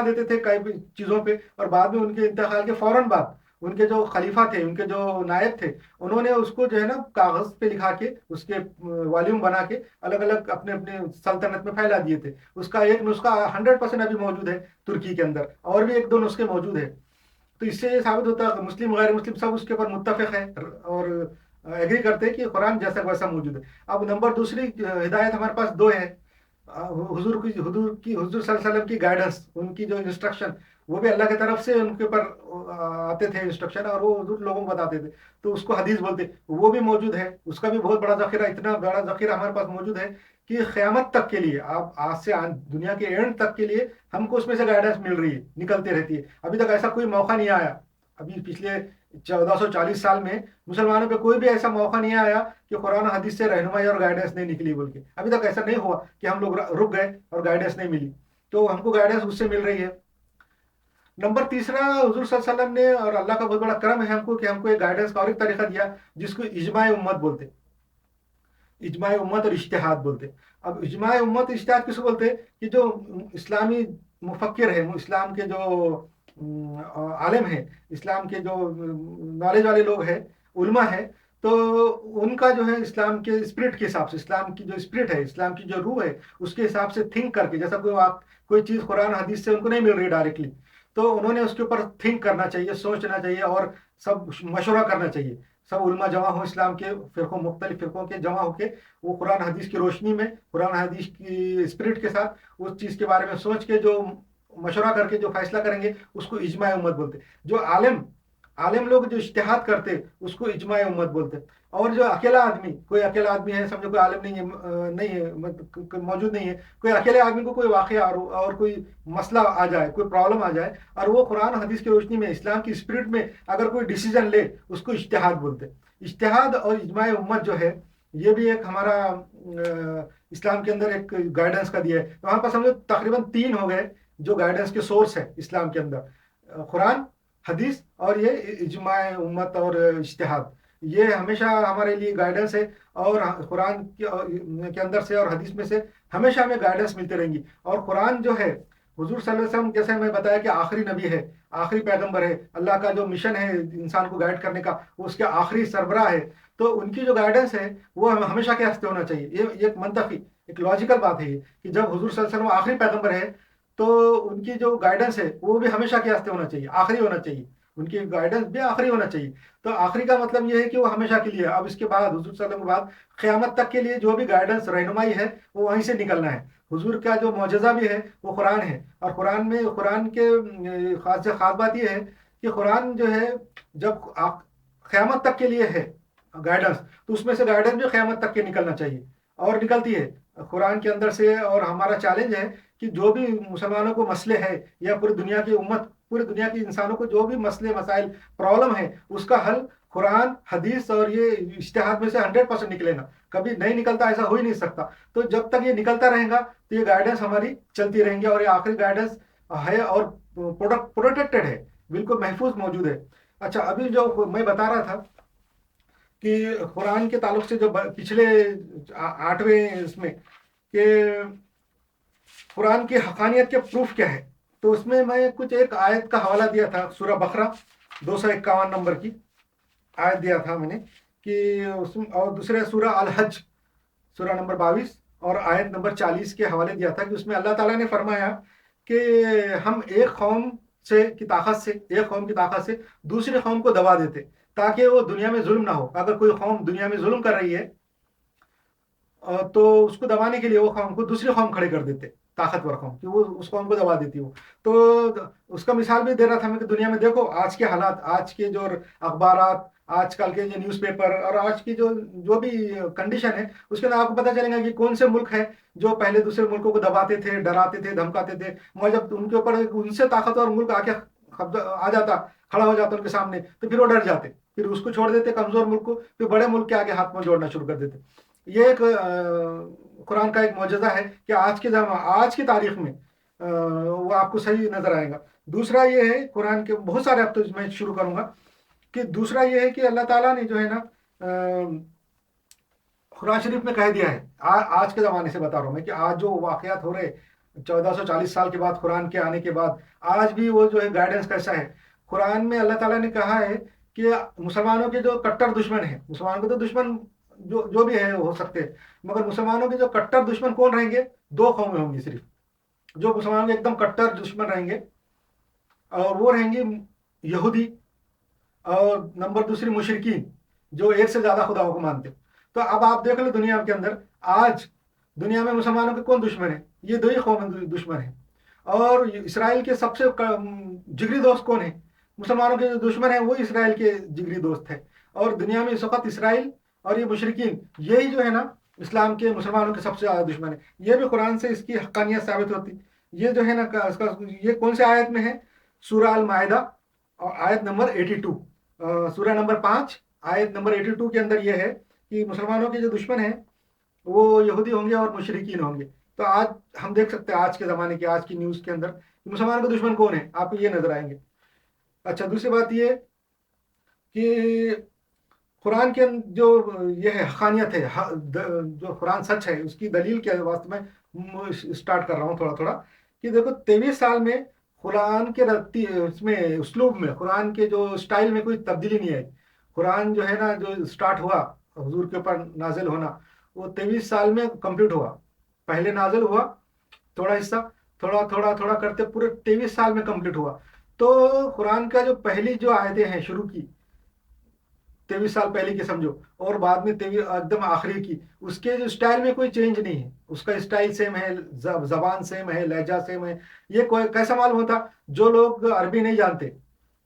देते थे कई चीज़ों पे। और बाद में उनके इंतकाल के फौरन बाद उनके जो खलीफा थे, उनके जो नायब थे, उन्होंने उसको जो है ना कागज़ पे लिखा के, उसके वॉल्यूम बना के अलग अलग अपने अपने सल्तनत में फैला दिए थे। उसका एक नुस्खा 100% अभी मौजूद है तुर्की के अंदर, और भी 1-2 नुस्खे मौजूद है। तो इससे ये साबित होता है कि मुस्लिम गैर मुस्लिम सब उसके ऊपर मुत्तफिक है और एग्री करते हैं कि कुरान जैसा वैसा मौजूद है। अब नंबर दूसरी हिदायत हमारे पास 2 है। हुजूर सल्लल्लाहु अलैहि वसल्लम की गाइडेंस, उनकी जो इंस्ट्रक्शन, वो भी अल्लाह की तरफ से उनके ऊपर आते थे इंस्ट्रक्शन, और वो हुजूर लोगों को बताते थे। तो उसको हदीस बोलते, वो भी मौजूद है। उसका भी बहुत बड़ा ज़खीरा, इतना बड़ा ज़खीरा हमारे पास मौजूद है कि क़यामत तक के लिए, आप आज से दुनिया के एंड तक के लिए हमको उसमें से गाइडेंस मिल रही है, निकलती रहती है। अभी तक ऐसा कोई मौका नहीं आया, अभी पिछले 1440 साल में मुसलमानों पे कोई भी ऐसा मौका नहीं आया कि कुरान हदीस से रहनुमाई और गाइडेंस नहीं निकली बोल के। अभी तक ऐसा नहीं हुआ कि हम लोग रुक गए और गाइडेंस नहीं मिली। तो हमको गाइडेंस उससे मिल रही है। नंबर तीसरा, हुजूर सल्लल्लाहु अलैहि वसल्लम ने, और अल्लाह का बहुत बड़ा करम है हमको कि हमको एक गाइडेंस का और एक तरीका दिया, जिसको इजमाए उम्मत बोलते। इजमाए उम्मत और इज्तिहाद बोलते। अब इजमाए उम्मत इज्तिहाद किसको बोलते हैं, कि जो इस्लामी मुफक्किर है, इस्लाम के जो आलिम है, इस्लाम के जो नॉलेज वाले लोग हैं, उलमा है, तो उनका जो है इस्लाम के स्पिरिट के हिसाब से, इस्लाम की जो स्पिरिट है, इस्लाम की जो रूह है, उसके हिसाब से थिंक करके, जैसा कोई चीज़ कुरान हदीस से उनको नहीं मिल रही डायरेक्टली, तो उन्होंने उसके ऊपर थिंक करना चाहिए, सोचना चाहिए, और सब मशवरा करना चाहिए। सब उलमा जमा हो, इस्लाम के फ़िरक़ों, मुख्तलिफ फ़िरक़ों के जमा होके, वो कुरान हदीस की रोशनी में, कुरान हदीस की स्पिरिट के साथ उस चीज़ के बारे में सोच के जो मशवरा करके जो फैसला करेंगे, उसको इजमाए उम्मत बोलते। जो आलिम लोग जो इज्तिहाद करते, उसको इजमाए उम्मत बोलते। और जो कोई अकेला आदमी है, समझो कोई आलिम नहीं है, मौजूद नहीं है, कोई अकेले आदमी को कोई वाक़या और कोई मसला आ जाए, कोई प्रॉब्लम आ जाए, और वो कुरान हदीस की रोशनी में, इस्लाम की स्पिरिट में अगर कोई डिसीजन ले, उसको इज्तिहाद बोलते। इज्तिहाद और इजमाए उम्मत जो है, ये भी एक हमारा इस्लाम के अंदर एक गाइडेंस का दिया है। तो वहाँ पर समझो तकरीबन 3 हो गए जो गाइडेंस के सोर्स है इस्लाम के अंदर, कुरान, हदीस और ये इजमाए उम्मत और इज्तिहाद। ये हमेशा हमारे लिए गाइडेंस है, और कुरान के अंदर से और हदीस में से हमेशा हमें गाइडेंस मिलती रहेंगी। और कुरान जो है, हुजूर सल्लल्लाहु अलैहि वसल्लम, जैसे मैं बताया कि आखिरी नबी है, आखिरी पैगंबर है, अल्लाह का जो मिशन है इंसान को गाइड करने का, वो उसके आखिरी सरबराह है। तो उनकी जो गाइडेंस है वो हमेशा के हस्ते होना चाहिए। ये एक मंतकी, एक लॉजिकल बात है ये, कि जब हुजूर सल्लल्लाहु अलैहि वसल्लम आखिरी पैगंबर है, تو ان کی جو گائیڈنس ہے وہ بھی ہمیشہ کے واسطے ہونا چاہیے، آخری ہونا چاہیے، ان کی گائیڈنس بھی آخری ہونا چاہیے۔ تو آخری کا مطلب یہ ہے کہ وہ ہمیشہ کے لیے ہے۔ اب اس کے بعد حضور صلی اللہ علیہ وسلم کے بعد قیامت تک کے لیے جو بھی گائیڈنس رہنمائی ہے وہ وہیں سے نکلنا ہے۔ حضور کا جو معجزہ بھی ہے وہ قرآن ہے، اور قرآن کے خاص سے خاص بات یہ ہے کہ قرآن جو ہے جب قیامت تک کے لیے ہے گائیڈنس، تو اس میں سے گائیڈنس بھی قیامت تک کے نکلنا چاہیے، اور نکلتی ہے قرآن کے اندر سے۔ اور ہمارا چیلنج ہے کہ جو بھی مسلمانوں کو مسئلے ہے، یا پوری دنیا کی امت، پوری دنیا کے انسانوں کو جو بھی مسئلے مسائل پرابلم ہے، اس کا حل قرآن حدیث اور یہ اجتہاد میں سے 100% نکلے گا۔ کبھی نہیں نکلتا، ایسا ہو ہی نہیں سکتا۔ تو جب تک یہ نکلتا رہے گا تو یہ گائیڈنس ہماری چلتی رہیں گی، اور یہ آخری گائیڈنس ہے اور پروٹیکٹڈ ہے، بالکل محفوظ موجود ہے۔ اچھا، ابھی جو میں بتا رہا تھا کہ قرآن کے تعلق سے جو پچھلے 8ویں اس میں کہ قرآن کی حقانیت کے پروف کیا ہے، تو اس میں کچھ ایک آیت کا حوالہ دیا تھا، سورہ بقرہ 251 نمبر کی آیت دیا تھا میں نے، کہ اور دوسرے سورہ الحج سورہ نمبر 22 اور آیت نمبر 40 کے حوالے دیا تھا، کہ اس میں اللہ تعالیٰ نے فرمایا کہ ہم ایک قوم کی طاقت سے دوسری قوم کو دبا دیتے تاکہ وہ دنیا میں ظلم نہ ہو۔ اگر کوئی قوم دنیا میں ظلم کر رہی ہے تو اس کو دبانے کے لیے وہ قوم کو دوسری قوم کھڑے کر دیتے، طاقتور قوم، کہ وہ اس قوم کو دبا دیتی ہو۔ تو اس کا مثال بھی دے رہا تھا میں کہ دنیا میں دیکھو آج کے حالات، آج کے جو اخبارات، آج کل کے جو نیوز پیپر، اور آج کی جو بھی کنڈیشن ہے، اس کے اندر آپ کو پتہ چلے گا کہ کون سے ملک ہے جو پہلے دوسرے ملکوں کو دباتے تھے، ڈراتے تھے، دھمکاتے تھے، مگر جب ان کے اوپر ان سے طاقتور ملک آ کے آ جاتا، کھڑا ہو جاتا ان کے سامنے، تو پھر وہ ڈر جاتے، پھر اس کو چھوڑ دیتے کمزور ملک کو، پھر بڑے ملک کے آگے ہاتھ میں جوڑنا شروع کر دیتے۔ یہ ایک قرآن کا ایک معجزہ ہے کہ آج کی تاریخ میں وہ آپ کو صحیح نظر آئے گا۔ دوسرا یہ ہے قرآن کے بہت سارے، اب تو میں شروع کروں گا، کہ دوسرا یہ ہے کہ اللہ تعالیٰ نے جو ہے نا قرآن شریف میں کہہ دیا ہے، آج کے زمانے سے بتا رہا ہوں میں، کہ آج جو واقعات ہو رہے 1440 سال کے بعد قرآن کے آنے کے بعد، آج بھی وہ جو ہے گائیڈنس کیسا ہے۔ قرآن میں اللہ تعالیٰ نے کہا ہے کہ مسلمانوں کے جو کٹر دشمن ہیں، مسلمانوں کے تو دشمن جو بھی ہیں ہو سکتے ہیں، مگر مسلمانوں کے جو کٹر دشمن کون رہیں گے؟ 2 قومیں ہوں گی صرف جو مسلمانوں کے ایک دم کٹر دشمن رہیں گے، اور وہ رہیں گے یہودی، اور نمبر دوسری مشرکین جو ایک سے زیادہ خداؤں کو مانتے۔ تو اب آپ دیکھ لیں دنیا کے اندر آج دنیا میں مسلمانوں کے کون دشمن ہیں؟ یہ 2 ہی قوم دشمن ہیں۔ اور اسرائیل کے سب سے جگری دوست کون ہیں؟ مسلمانوں کے جو دشمن ہیں وہ اسرائیل کے جگری دوست ہیں۔ اور دنیا میں اس وقت اسرائیل اور یہ مشرکین، یہی جو ہے نا اسلام کے مسلمانوں کے سب سے زیادہ دشمن ہیں۔ یہ بھی قرآن سے اس کی حقانیت ثابت ہوتی۔ یہ جو ہے نا یہ کون سے آیت میں ہے؟ سورہ المائدہ اور آیت نمبر 82، سورہ نمبر 5 آیت نمبر 82 کے اندر یہ ہے کہ مسلمانوں کے جو دشمن ہیں وہ یہودی ہوں گے اور مشرکین ہوں گے۔ تو آج ہم دیکھ سکتے ہیں آج کے زمانے کی، آج کی نیوز کے اندر مسلمانوں کے دشمن کون ہیں، آپ کو یہ نظر آئیں گے۔ اچھا، دوسری بات یہ کہ قرآن کے جو یہ ہے حقانیت ہے، جو قرآن سچ ہے، اس کی دلیل کے واسطے میں اسٹارٹ کر رہا ہوں تھوڑا تھوڑا، کہ دیکھو 23 سال میں قرآن کے اس میں اسلوب میں، قرآن کے جو اسٹائل میں کوئی تبدیلی نہیں آئی۔ قرآن جو ہے نا جو اسٹارٹ ہوا حضور کے اوپر نازل ہونا، وہ 23 سال میں کمپلیٹ ہوا۔ پہلے نازل ہوا تھوڑا حصہ، تھوڑا تھوڑا تھوڑا کرتے پورے 23 سال میں کمپلیٹ ہوا۔ تو قرآن کا جو پہلی جو آیتیں ہیں شروع کی 23 سال پہلے کی سمجھو، اور بعد میں ایک دم آخری کی، اس کے جو اسٹائل میں کوئی چینج نہیں ہے، اس کا اسٹائل سیم ہے، زبان سیم ہے، لہجہ سیم ہے۔ یہ کیسا معلوم ہوتا؟ جو لوگ عربی نہیں جانتے،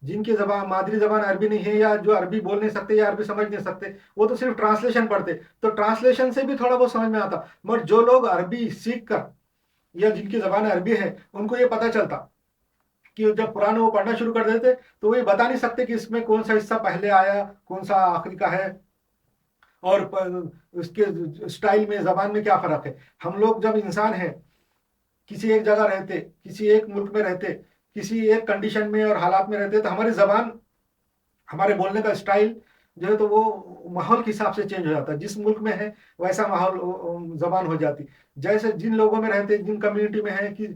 جن کی مادری زبان عربی نہیں ہے، یا جو عربی بول نہیں سکتے یا عربی سمجھ نہیں سکتے، وہ تو صرف ٹرانسلیشن پڑھتے، تو ٹرانسلیشن سے بھی تھوڑا بہت سمجھ میں آتا۔ مگر جو لوگ عربی سیکھ کر یا جن کی زبان عربی ہے، ان کو یہ پتہ چلتا کہ جب قرآن وہ پڑھنا شروع کر دیتے تو وہ یہ بتا نہیں سکتے کہ اس میں کون سا حصہ پہلے آیا، کون سا آخری کا ہے، اور اس کے اسٹائل میں، زبان میں کیا فرق ہے۔ ہم لوگ جب انسان ہیں، کسی ایک جگہ رہتے، کسی ایک ملک میں رہتے، کسی ایک کنڈیشن میں اور حالات میں رہتے، تو ہماری زبان، ہمارے بولنے کا اسٹائل جو ہے تو وہ ماحول کے حساب سے چینج ہو جاتا ہے۔ جس ملک میں ہے ویسا ماحول، زبان ہو جاتی۔ جیسے جن لوگوں میں رہتے، جن کمیونٹی میں ہے، کہ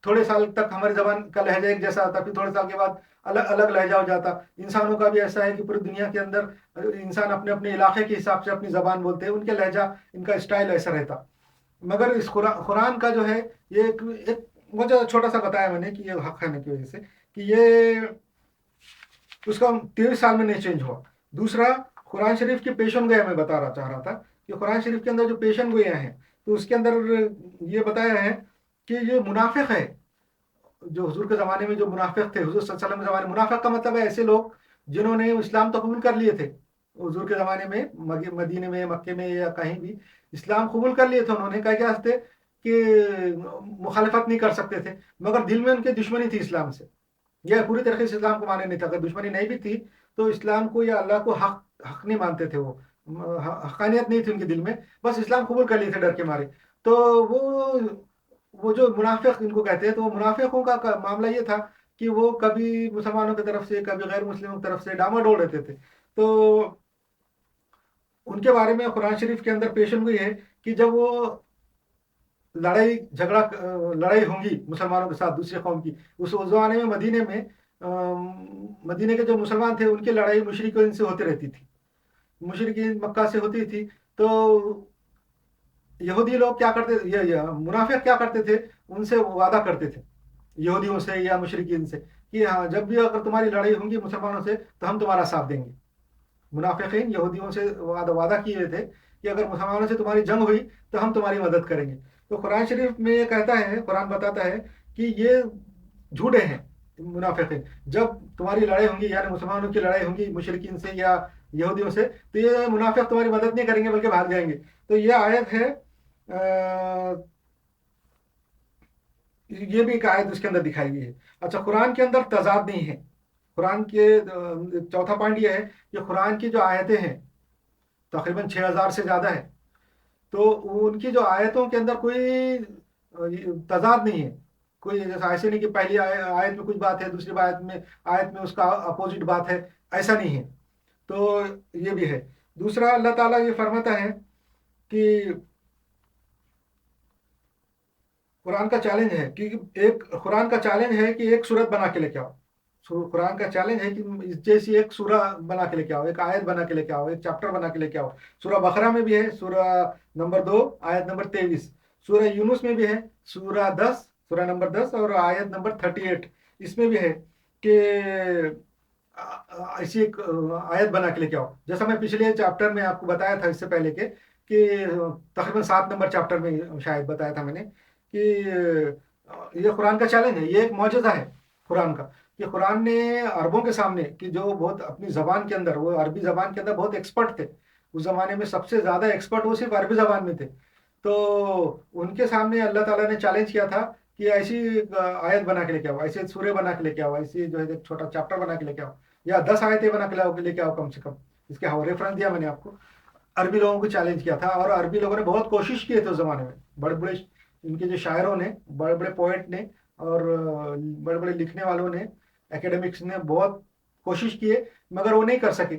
تھوڑے سال تک ہماری زبان کا لہجہ ایک جیسا آتا، پھر تھوڑے سال کے بعد الگ الگ لہجہ ہو جاتا۔ انسانوں کا بھی ایسا ہے کہ پوری دنیا کے اندر انسان اپنے اپنے علاقے کے حساب سے اپنی زبان بولتے ہیں، ان کے لہجہ، ان کا اسٹائل ایسا رہتا۔ مگر اس قرآن کا جو ہے یہ ایک वो जो छोटा सा बताया मैंने कि ये हक खाने की वजह से कि ये उसका 23 साल में नहीं चेंज हुआ। दूसरा, कुरान शरीफ की पेशन गोया मैं बता रहा चाह रहा था कि कुरान शरीफ के अंदर जो पेशन गोया हैं, तो उसके अंदर ये बताया है कि ये मुनाफिक है। जो हुजूर के ज़माने में जो मुनाफिक थे, हुजूर सल्लल्लाहु अलैहि वसल्लम के ज़माने, मुनाफिक का मतलब है ऐसे लोग जिन्होंने इस्लाम तो कबूल कर लिए थे हुजूर के ज़माने में, मदीने में, मक्के में या कहीं भी इस्लाम कबूल कर लिए थे उन्होंने। क्या थे कि मुखालिफत नहीं कर सकते थे, मगर दिल में उनकी दुश्मनी थी इस्लाम से। यह पूरी तरीके से इस्लाम को माने नहीं था। अगर दुश्मनी नहीं भी थी तो इस्लाम को या अल्लाह को हक नहीं मानते थे। वो हकानियत नहीं थी उनके दिल में, बस इस्लाम कबूल कर लिए थे डर के मारे। तो वो जो मुनाफिक इनको कहते हैं, तो वो मुनाफिकों का मामला ये था कि वो कभी मुसलमानों की तरफ से, कभी गैर मुस्लिमों की तरफ से डामाडोल रहते थे। तो उनके बारे में कुरान शरीफ के अंदर पेशन गोई है कि जब वो लड़ाई होंगी मुसलमानों के साथ दूसरे कौम की, उस ज़माने में मदीने के जो मुसलमान थे उनकी लड़ाई मुशरिकीन से होती रहती थी, मुशरिकीन मक्का से होती थी। तो यहूदी लोग क्या करते, ये मुनाफिक क्या करते थे, उनसे वादा करते थे, यहूदियों से या मुशरिकीन से, कि हाँ जब भी अगर तुम्हारी लड़ाई होंगी मुसलमानों से तो हम तुम्हारा साथ देंगे। मुनाफिकीन यहूदियों से वादा किए हुए थे कि अगर मुसलमानों से तुम्हारी जंग हुई तो हम तुम्हारी मदद करेंगे। तो कुरान शरीफ में ये कहता है, कुरान बताता है कि ये झूठे हैं मुनाफिकीन। जब तुम्हारी लड़ाई होंगी, यानी मुसलमानों की लड़ाई होंगी मुशरिकीन से या यहूदियों से, तो ये मुनाफिक तुम्हारी मदद नहीं करेंगे बल्कि भाग जाएंगे। तो ये आयत है, ये भी एक आयत उसके अंदर दिखाई गई है। अच्छा, कुरान के अंदर तजाद नहीं है। कुरान के चौथा पॉइंट ये है कि कुरान की जो आयतें हैं तकरीबन 6000 से ज़्यादा है, तो उनकी जो आयतों के अंदर कोई तजाद नहीं है। कोई जैसा ऐसे नहीं कि पहली आयत में कुछ बात है, दूसरी आयत में उसका अपोजिट बात है, ऐसा नहीं है। तो ये भी है। दूसरा, अल्लाह ताला ये फरमाता है कि कुरान का चैलेंज है कि कुरान का चैलेंज है कि एक सूरत बना के लेके आओ। कुरान का चैलेंज है कि इस जैसी एक सूरा बना के लेके आओ, एक आयत बना के लेके आओ, एक चैप्टर बना के लेके आओ। सूरा बकरा में भी है, सूरा नंबर 2 आयत नंबर 23। सूरा यूनुस में भी है, सूरा नंबर 10 और आयत नंबर 38। इसमें भी है कि ऐसी एक आयत बना के लेके आओ। जैसा मैं पिछले चैप्टर में आपको बताया था इससे पहले के कि तकरीबन 7 नंबर चैप्टर में शायद बताया था मैंने कि ये कुरान का चैलेंज है, ये एक मौजज़ा है कुरान का, कि कुरान ने अरबों के सामने, कि जो बहुत अपनी ज़बान के अंदर, वो अरबी ज़बान के अंदर बहुत एक्सपर्ट थे। उस ज़माने में सबसे ज़्यादा एक्सपर्ट वो सिर्फ अरबी ज़बान में थे। तो उनके सामने अल्लाह ताला ने चैलेंज किया था कि ऐसी आयत बना के लेके आओ, ऐसे सूरे बना के लेके आओ, ऐसी जो है एक छोटा चैप्टर बना के लेके आओ, या 10 आयतें बना के लेके आओ कम से कम। इसके रेफरेंस दिया मैंने आपको। अरबी लोगों को चैलेंज किया था, और अरबी लोगों ने बहुत कोशिश किए थे उस ज़माने में। बड़े बड़े इनके जो शायरों ने, बड़े बड़े पोएट ने, और बड़े बड़े लिखने वालों ने, एकेडमिक्स ने बहुत कोशिश किए, मगर वो नहीं कर सके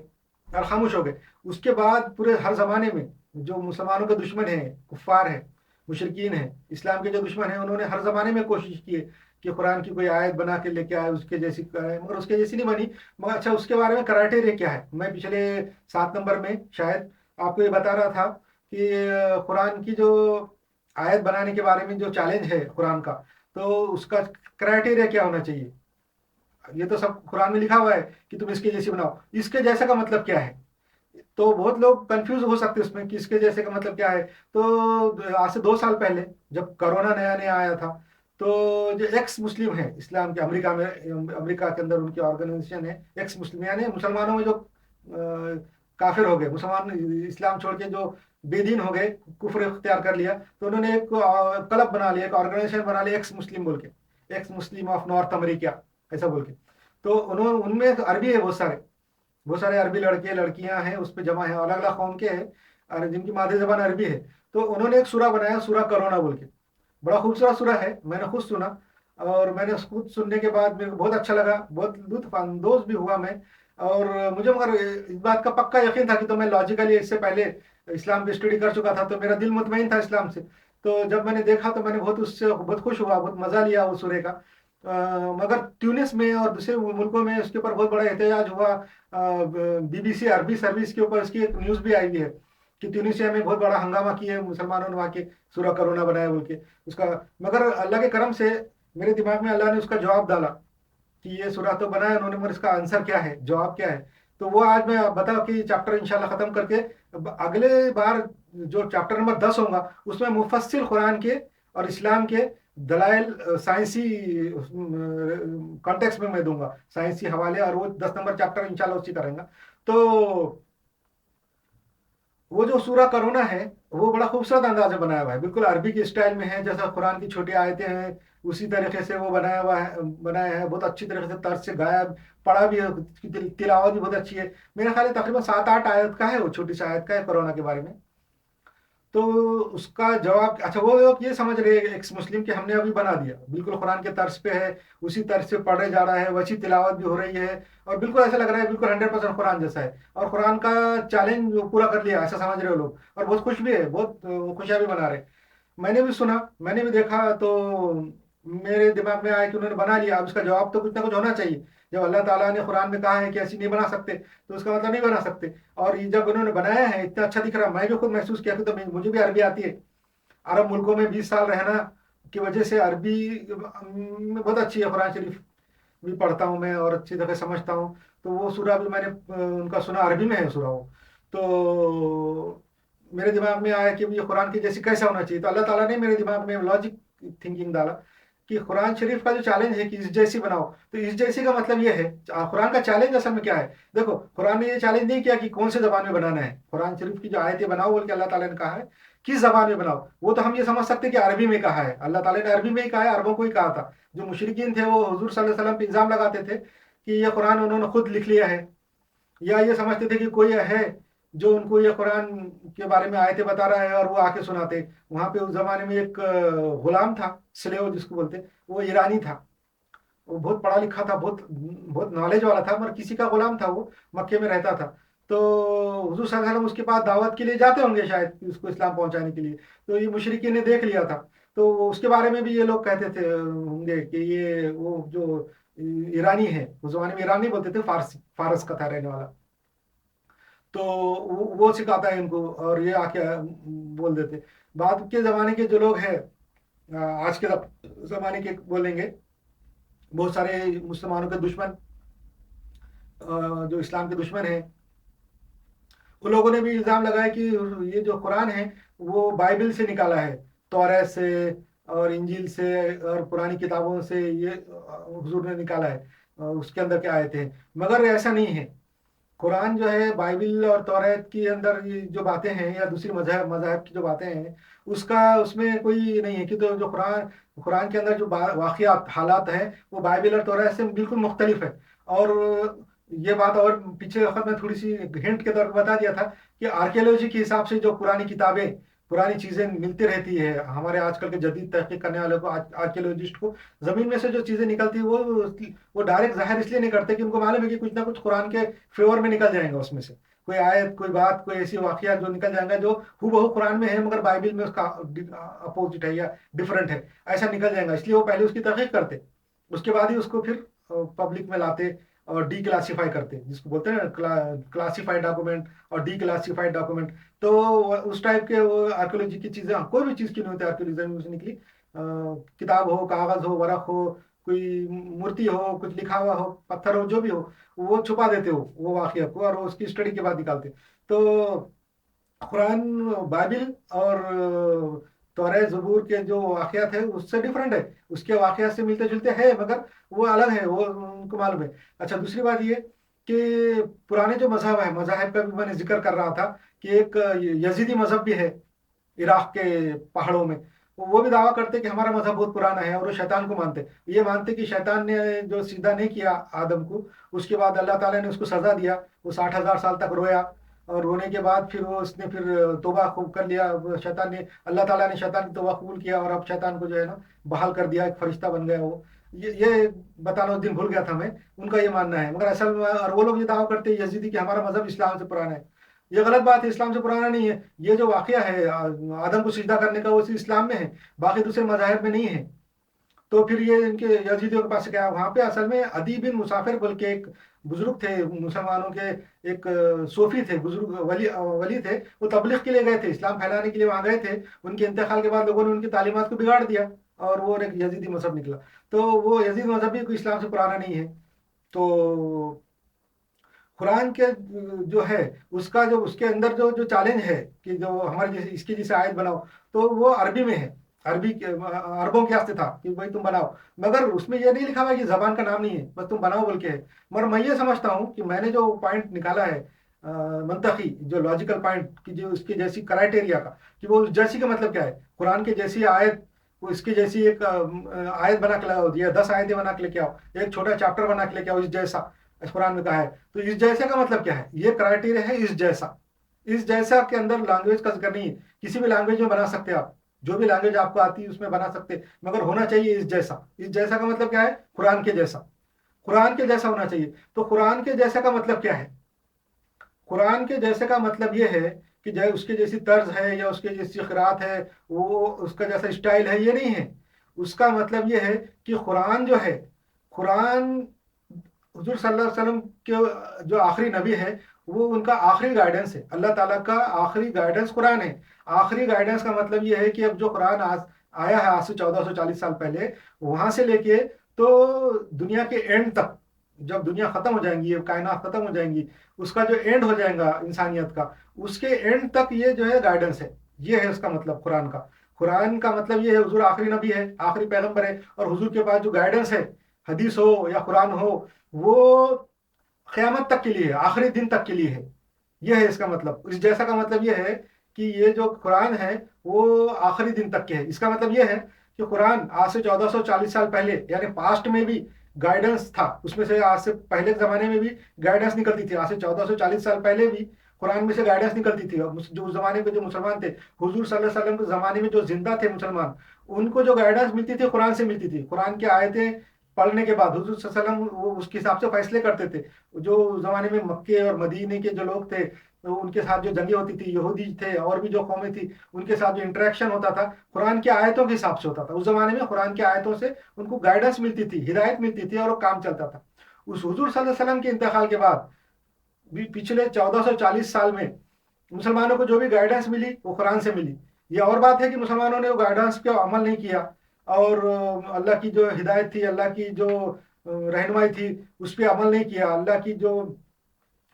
और खामोश हो गए। उसके बाद पूरे हर ज़माने में जो मुसलमानों के दुश्मन हैं, कुफ़ार हैं, मुशरिकीन हैं, इस्लाम के जो दुश्मन हैं, उन्होंने हर ज़माने में कोशिश की कि कुरान की कोई आयत बना के लेके आए उसके जैसी कराए, मगर उसके जैसी नहीं बनी। मगर अच्छा, उसके बारे में क्राइटेरिया क्या है, मैं पिछले 7 नंबर में शायद आपको ये बता रहा था कि कुरान की जो आयत बनाने के बारे में जो चैलेंज है कुरान का, तो उसका क्राइटेरिया क्या होना चाहिए। ये तो सब कुरान में लिखा हुआ है कि तुम इसके जैसी बनाओ, इसके जैसा का मतलब क्या है। तो बहुत लोग कंफ्यूज हो सकते हैं उसमें कि इसके जैसे का मतलब क्या है। तो आज से 2 साल पहले जब कोरोना नया नया आया था, तो जो एक्स मुस्लिम है इस्लाम के, अमेरिका के अंदर उनकी ऑर्गेनाइजेशन है एक्स मुस्लिम, यानी मुसलमानों में जो काफिर हो गए, मुसलमान इस्लाम छोड़ के जो बेदीन हो गए, कुफर इख्तियार कर लिया, तो उन्होंने एक क्लब बना लिया, एक ऑर्गेनाइजेशन बना लिया एक्स मुस्लिम बोल के, x Muslim of north America ऐसा बोल के। तो उन्होंने, उनमें अरबी है, बहुत सारे अरबी लड़के लड़कियां हैं उस पर जमा है, अलग अलग कौम के हैं और जिनकी मादरी जबान अरबी है। तो उन्होंने एक सूरा बनाया, सूरा करोना बोल के। बड़ा खूबसूरत सूरा है, मैंने खुद सुना, और मैंने खुद सुनने के बाद मेरे को बहुत अच्छा लगा, बहुत लुत्फ अंदोज भी हुआ मैं। और मुझे मगर इस बात का पक्का यकीन था कि, तो मैं लॉजिकली इससे पहले इस्लाम की स्टडी कर चुका था, तो मेरा दिल मुतमईन था इस्लाम से। तो जब मैंने देखा तो मैंने बहुत उससे बहुत खुश हुआ, बहुत मज़ा लिया उस सूरे का। मगर ट्यूनिस में और दूसरे मुल्कों में उसके ऊपर बहुत बड़ा एहतजाज हुआ। बीबीसी अरबी सर्विस के ऊपर इसकी एक न्यूज़ भी आई हुई है कि ट्यूनिसिया में बहुत बड़ा हंगामा किए मुसलमानों ने, वहाँ के सूरा करोना बनाया बोल के उसका। मगर अल्लाह के करम से मेरे दिमाग में अल्लाह ने उसका जवाब डाला कि ये सूरा तो बना है उन्होंने, मगर इसका आंसर क्या है, जवाब क्या है। तो वो आज मैं बताओ कि चैप्टर इंशाल्लाह ख़त्म करके अगले बार जो चैप्टर नंबर 10 होगा उसमें मुफस्सिल कुरान के और इस्लाम के दलाइल साइंसी कॉन्टेक्स्ट में मैं दूंगा, साइंसी हवाले, और वो 10 नंबर चैप्टर इंशाल्लाह उसी करेंगे। तो वो जो सूरा करोना है वो बड़ा खूबसूरत अंदाज में बनाया हुआ है, बिल्कुल अरबी के स्टाइल में है, जैसा कुरान की छोटी आयतें हैं उसी तरीके से वो बनाया है बहुत अच्छी तरीके से, तर्ज से गाया, पढ़ा भी है, उसकी तिलावत भी बहुत अच्छी है। मेरा ख्याल है तकरीबन 7-8 आयत का है, वो छोटी सी आयत का है कोरोना के बारे में। तो उसका जवाब, अच्छा वो लोग ये समझ रहे एक्स मुस्लिम कि हमने अभी बना दिया, बिल्कुल कुरान के तर्ज पे है, उसी तर्ज से पढ़े जा रहा है, वैसी तिलावत भी हो रही है, और बिल्कुल ऐसा लग रहा है बिल्कुल 100% कुरान जैसा है, और कुरान का चैलेंज पूरा कर लिया ऐसा समझ रहे हो लोग, और बहुत खुश भी है, बहुत खुशियां भी मना रहे। मैंने भी सुना, मैंने भी देखा, तो मेरे दिमाग में आया कि उन्होंने बना लिया, अब इसका जवाब तो कुछ ना कुछ होना चाहिए। जब अल्लाह ताला ने कुरान में कहा है कि ऐसी नहीं बना सकते, तो उसका मतलब नहीं बना सकते। और ये जब उन्होंने बनाया है इतना अच्छा दिख रहा, मैं भी खुद महसूस किया कि तो मुझे भी अरबी आती है, अरब मुल्कों में 20 साल रहना की वजह से अरबी में बहुत अच्छी है, कुरान शरीफ भी पढ़ता हूँ मैं और अच्छी तरह समझता हूँ। तो वो सूरा भी मैंने उनका सुना, अरबी में है सूरा वो। तो मेरे दिमाग में आया कि ये कुरान की जैसी कैसा होना चाहिए, तो अल्लाह ताला ने मेरे दिमाग में लॉजिक थिंकिंग डाला कि कुरान शरीफ का जो चैलेंज है कि इस जैसी बनाओ, तो इस जैसी का मतलब ये है, कुरान का चैलेंज असल में क्या है। देखो कुरान ने ये चैलेंज नहीं किया कि कौन से जबान में बनाना है, कुरान शरीफ की जो आयतें बनाओ बोल के अल्लाह ताला ने कहा है किस जबान में बनाओ, वो तो हम ये समझ सकते हैं कि अरबी में कहा है, अल्लाह ताला ने अरबी में ही कहा है, अरबों को ही कहा था। जो मुशरिकीन थे वो हुजूर सल्लल्लाहु अलैहि वसल्लम पे इल्जाम लगाते थे कि ये कुरान उन्होंने खुद लिख लिया है, या ये समझते थे कि कोई है जो उनको ये कुरान के बारे में आयतें बता रहा है और वो आके सुनाते। वहां पे उस जमाने में एक गुलाम था, स्लेव जिसको बोलते, वो ईरानी था, वो बहुत पढ़ा लिखा था, बहुत बहुत नॉलेज वाला था, मगर किसी का गुलाम था, वो मक्के में रहता था। तो हुजूर सल्लल्लाहु अलैहि वसल्लम उसके पास दावत के लिए जाते होंगे शायद कि उसको इस्लाम पहुंचाने के लिए, तो ये मुशरिकीन ने देख लिया था। तो उसके बारे में भी ये लोग कहते थे होंगे कि ये वो जो ईरानी है, उस जमाने में ईरानी बोलते थे, फारसी, फारस का था रहने वाला। तो वो सिखाता है इनको, और ये आके बोल देते। बाद के जमाने के जो लोग हैं, आज के जमाने के बोलेंगे, बहुत सारे मुसलमानों के दुश्मन, जो इस्लाम के दुश्मन हैं, उन लोगों ने भी इल्ज़ाम लगाया कि ये जो कुरान है वो बाइबल से निकाला है, तौरात से और इंजील से और पुरानी किताबों से ये हुजूर ने निकाला है, उसके अंदर क्या आयते हैं। मगर ऐसा नहीं है, कुरान जो है बाइबल और तौरात के अंदर ये जो बातें हैं या दूसरी मजहब मजहब की जो बातें हैं उसका उसमें कोई नहीं है कि, तो जो कुरान कुरान के अंदर जो वाक़यात हालात हैं वो बाइबल और तौरात से बिल्कुल मुख्तलिफ है। और ये बात और पीछे वक्त में थोड़ी सी हिंट के तौर पर बता दिया था कि आर्कियोलॉजी के हिसाब से जो पुरानी किताबें, पुरानी चीजें मिलती रहती है हमारे आजकल के जदीद तहकीक करने वालों को, आर्कियोलॉजिस्ट को, जमीन में से जो चीजें निकलती है वो डायरेक्ट जाहिर इसलिए नहीं करते कि उनको मालूम है कि कुछ ना कुछ कुरान के फेवर में निकल जाएगा, उसमें से कोई आयत, कोई बात, कोई ऐसी वाकया जो निकल जाएगा जो हूबहू कुरान में है मगर बाइबल में उसका अपोजिट है या डिफरेंट है, ऐसा निकल जाएगा, इसलिए वो पहले उसकी तहकीक करते, उसके बाद ही उसको फिर पब्लिक में लाते और डी क्लासीफाई करते, जिसको बोलते हैं ना क्लासीफाइड डॉक्यूमेंट और डी क्लासीफाइड डॉक्यूमेंट। तो उस टाइप के वो आर्कियोलॉजी की चीज़ें, कोई भी चीज़ की नहीं होती आर्कियोलॉजी में से निकली, किताब हो, कागज़ हो, वरक हो, कोई मूर्ति हो, कुछ लिखा हुआ हो, पत्थर हो, जो भी हो, वो छुपा देते हो वो वाकया को, और उसकी स्टडी के बाद निकालते। तो कुरान, बाइबिल और तौरात ज़बूर के जो वाक़यात है उससे डिफरेंट है, उसके वाक़यात से मिलते जुलते हैं मगर वो अलग है, वो उनको मालूम है। अच्छा दूसरी बात ये कि पुराने जो मजहब है, मजाहब का भी मैंने जिक्र कर रहा था कि एक यजीदी मजहब भी है इराक के पहाड़ों में, वो भी दावा करते कि हमारा मजहब बहुत पुराना है, और वो शैतान को मानते, ये मानते कि शैतान ने जो सीधा नहीं किया आदम को, उसके बाद अल्लाह ताला ने उसको सजा दिया, वो 60,000 साल तक रोया, और रोने के बाद फिर वो उसने फिर तौबा खूब कर लिया, शैतान ने, अल्लाह ताला ने शैतान की तौबा कबूल किया, और अब शैतान को जो है ना बहाल कर दिया, एक फरिश्ता बन गया वो। ये बताना उस दिन भूल गया था मैं, उनका ये मानना है, मगर असल में, और वो लोग ये दावा करते हैं यजीदी कि हमारा मजहब इस्लाम से पुराना है। ये गलत बात है, इस्लाम से पुराना नहीं है। ये जो वाकया है आदम को सिजदा करने का, वो सिर्फ इस्लाम में है, बाकी दूसरे मजाहब में नहीं है। तो फिर ये इनके यजीदियों के पास से गया, वहां पे असल में अदी बिन मुसाफिर बोल के एक बुजुर्ग थे मुसलमानों के, एक सूफी थे, बुजुर्ग वली थे, वो तबलीग के लिए गए थे, इस्लाम फैलाने के लिए वहां गए थे। उनके इंतकाल के बाद लोगों ने उनकी तालीमात को बिगाड़ दिया, और वो एक यजीदी मजहब निकला। तो वो यजीदी मजहब भी कोई इस्लाम से पुराना नहीं है। तो कुरान के जो है उसका जो उसके अंदर जो जो चैलेंज है कि जो हमारे जैसे इसकी जैसे आयत बनाओ, तो वो अरबी में है। अरबों के वास्ते था कि भाई तुम बनाओ, मगर उसमें ये नहीं लिखा हुआ है कि जबान का नाम नहीं है, बस तुम बनाओ बोल के है। मगर मैं ये समझता हूँ कि मैंने जो पॉइंट निकाला है मंतकी जो लॉजिकल पॉइंट कि जो उसके जैसी क्राइटेरिया का, कि वो जैसी का मतलब क्या है, कुरान के जैसी आयत, वो इसकी जैसी एक आयत बना के लाओ, या 10 आयतें बना के लेके आओ, एक छोटा चैप्टर बना के लेके आओ इस जैसा इस कुरान में कहा है। तो इस जैसे का मतलब क्या है, ये क्राइटेरिया है इस जैसा। इस जैसा के अंदर लैंग्वेज का जिक्र नहीं है, किसी भी लैंग्वेज में बना सकते हैं आप, जो भी लैंग्वेज आपको आती है उसमें बना सकते हैं, मगर होना चाहिए इस जैसा। इस जैसा का मतलब क्या है, कुरान के जैसा, कुरान के जैसा होना चाहिए। तो कुरान के जैसा का मतलब क्या है, कुरान के जैसे का मतलब ये है कि जो उसके जैसी तर्ज है या उसके जैसी क़िरात है, वो उसका जैसा स्टाइल है, ये नहीं है। उसका मतलब ये है कि कुरान जो है, कुरान हुजूर सल्लल्लाहु अलैहि वसल्लम के जो आखिरी नबी है, वो उनका आखिरी गाइडेंस है, अल्लाह ताला का आखिरी गाइडेंस कुरान है। आखिरी गाइडेंस का मतलब ये है कि अब जो कुरान आज आया है, आज से 1440 साल पहले, वहां से लेके तो दुनिया के एंड तक, जब दुनिया खत्म हो जाएंगी, ये कायनात खत्म हो जाएंगी, उसका जो एंड हो जाएगा इंसानियत का, उसके एंड तक ये जो है गाइडेंस है। ये है उसका मतलब कुरान का। कुरान का मतलब ये है, हुजूर आखिरी नबी है, आखिरी पैगंबर है, और हुजूर के पास जो गाइडेंस है, हदीस हो या कुरान हो, वो क़यामत तक के लिए है, आखिरी दिन तक के लिए है। ये है इसका मतलब। इस जैसा का मतलब ये है कि ये जो कुरान है वो आखिरी दिन तक के है। इसका मतलब ये है कि कुरान आज से 1440 साल पहले, यानी पास्ट में भी गाइडेंस था, उसमें से आज से पहले के ज़माने में भी गाइडेंस निकलती थी। आज से 1440 साल पहले भी कुरान में से गाइडेंस निकलती थी। और जो उस ज़माने के जो मुसलमान थे, हुजूर सल्लल्लाहु अलैहि वसल्लम के ज़माने में जो जिंदा थे मुसलमान, उनको जो गाइडेंस मिलती थी कुरान से मिलती थी। कुरान की आयतें पढ़ने के बाद हुजूर सल्लल्लाहु अलैहि वसल्लम वो उसके हिसाब से फैसले करते थे। जो ज़माने में मक्के और मदीने के जो लोग थे, तो उनके साथ जो जंगें होती थी, यहूदी थे और भी जो कौमें थी, उनके साथ जो इंटरेक्शन होता था कुरान की आयतों के हिसाब से होता था। उस जमाने में कुरान की आयतों से उनको गाइडेंस मिलती थी, हिदायत मिलती थी, और वो काम चलता था। उस हुजूर सल्लल्लाहु अलैहि वसल्लम के इंतकाल के बाद भी पिछले 1440 साल में मुसलमानों को जो भी गाइडेंस मिली वो कुरान से मिली। ये और बात है कि मुसलमानों ने वो गाइडेंस पे अमल नहीं किया, और अल्लाह की जो हिदायत थी, अल्लाह की जो रहनुमाई थी, उस पर अमल नहीं किया। अल्लाह की जो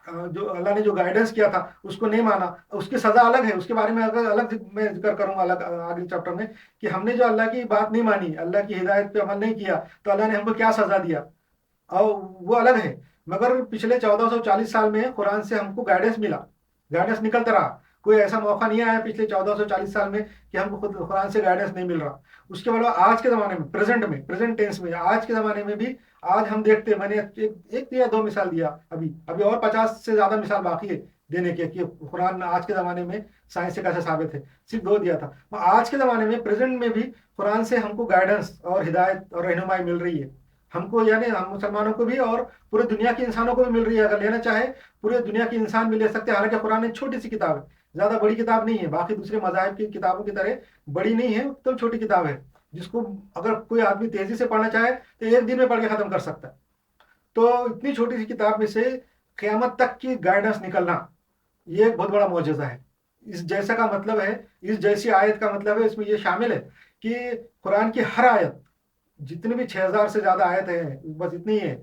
अल्लाह ने जो गाइडेंस किया था उसको नहीं माना, उसकी सज़ा अलग है। उसके बारे में अगर अलग मैं जिक्र करूंगा अलग आगे चैप्टर में, कि हमने जो अल्लाह की बात नहीं मानी, अल्लाह की हिदायत पे अमल नहीं किया, तो अल्लाह ने हमको क्या सज़ा दिया, और वो अलग है। मगर पिछले 1440 साल में कुरान से हमको गाइडेंस मिला, गाइडेंस निकलता रहा। कोई ऐसा मौका नहीं आया पिछले 1440 साल में कि हमको खुद कुरान से गाइडेंस नहीं मिल रहा। उसके अलावा आज के ज़माने में, प्रेजेंट टेंस में, आज के ज़माने में भी आज हम देखते हैं, मैंने एक या दो मिसाल दिया, अभी अभी और 50 से ज़्यादा मिसाल बाकी है देने के, कि कुरान आज के ज़माने में साइंस से कैसे साबित है। सिर्फ दो दिया था। आज के ज़माने में, प्रेजेंट में भी कुरान से हमको गाइडेंस और हिदायत और रहनुमाई मिल रही है हमको, यानी हम मुसलमानों को भी और पूरे दुनिया के इंसानों को भी मिल रही है। अगर लेना चाहे पूरे दुनिया के इंसान भी ले सकते हैं। हालांकि कुरान एक छोटी सी किताब है, ज़्यादा बड़ी किताब नहीं है, बाकी दूसरे मज़ाहिब की किताबों की तरह बड़ी नहीं है, एकदम छोटी किताब है, जिसको अगर कोई आदमी तेज़ी से पढ़ना चाहे तो एक दिन में पढ़ के ख़त्म कर सकता है। तो इतनी छोटी सी किताब में से क़यामत तक की गाइडेंस निकलना, ये एक बहुत बड़ा मौजज़ा है। इस जैसा का मतलब है, इस जैसी आयत का मतलब है, इसमें ये शामिल है कि कुरान की हर आयत, जितनी भी 6000 से ज़्यादा आयत है, बस इतनी है,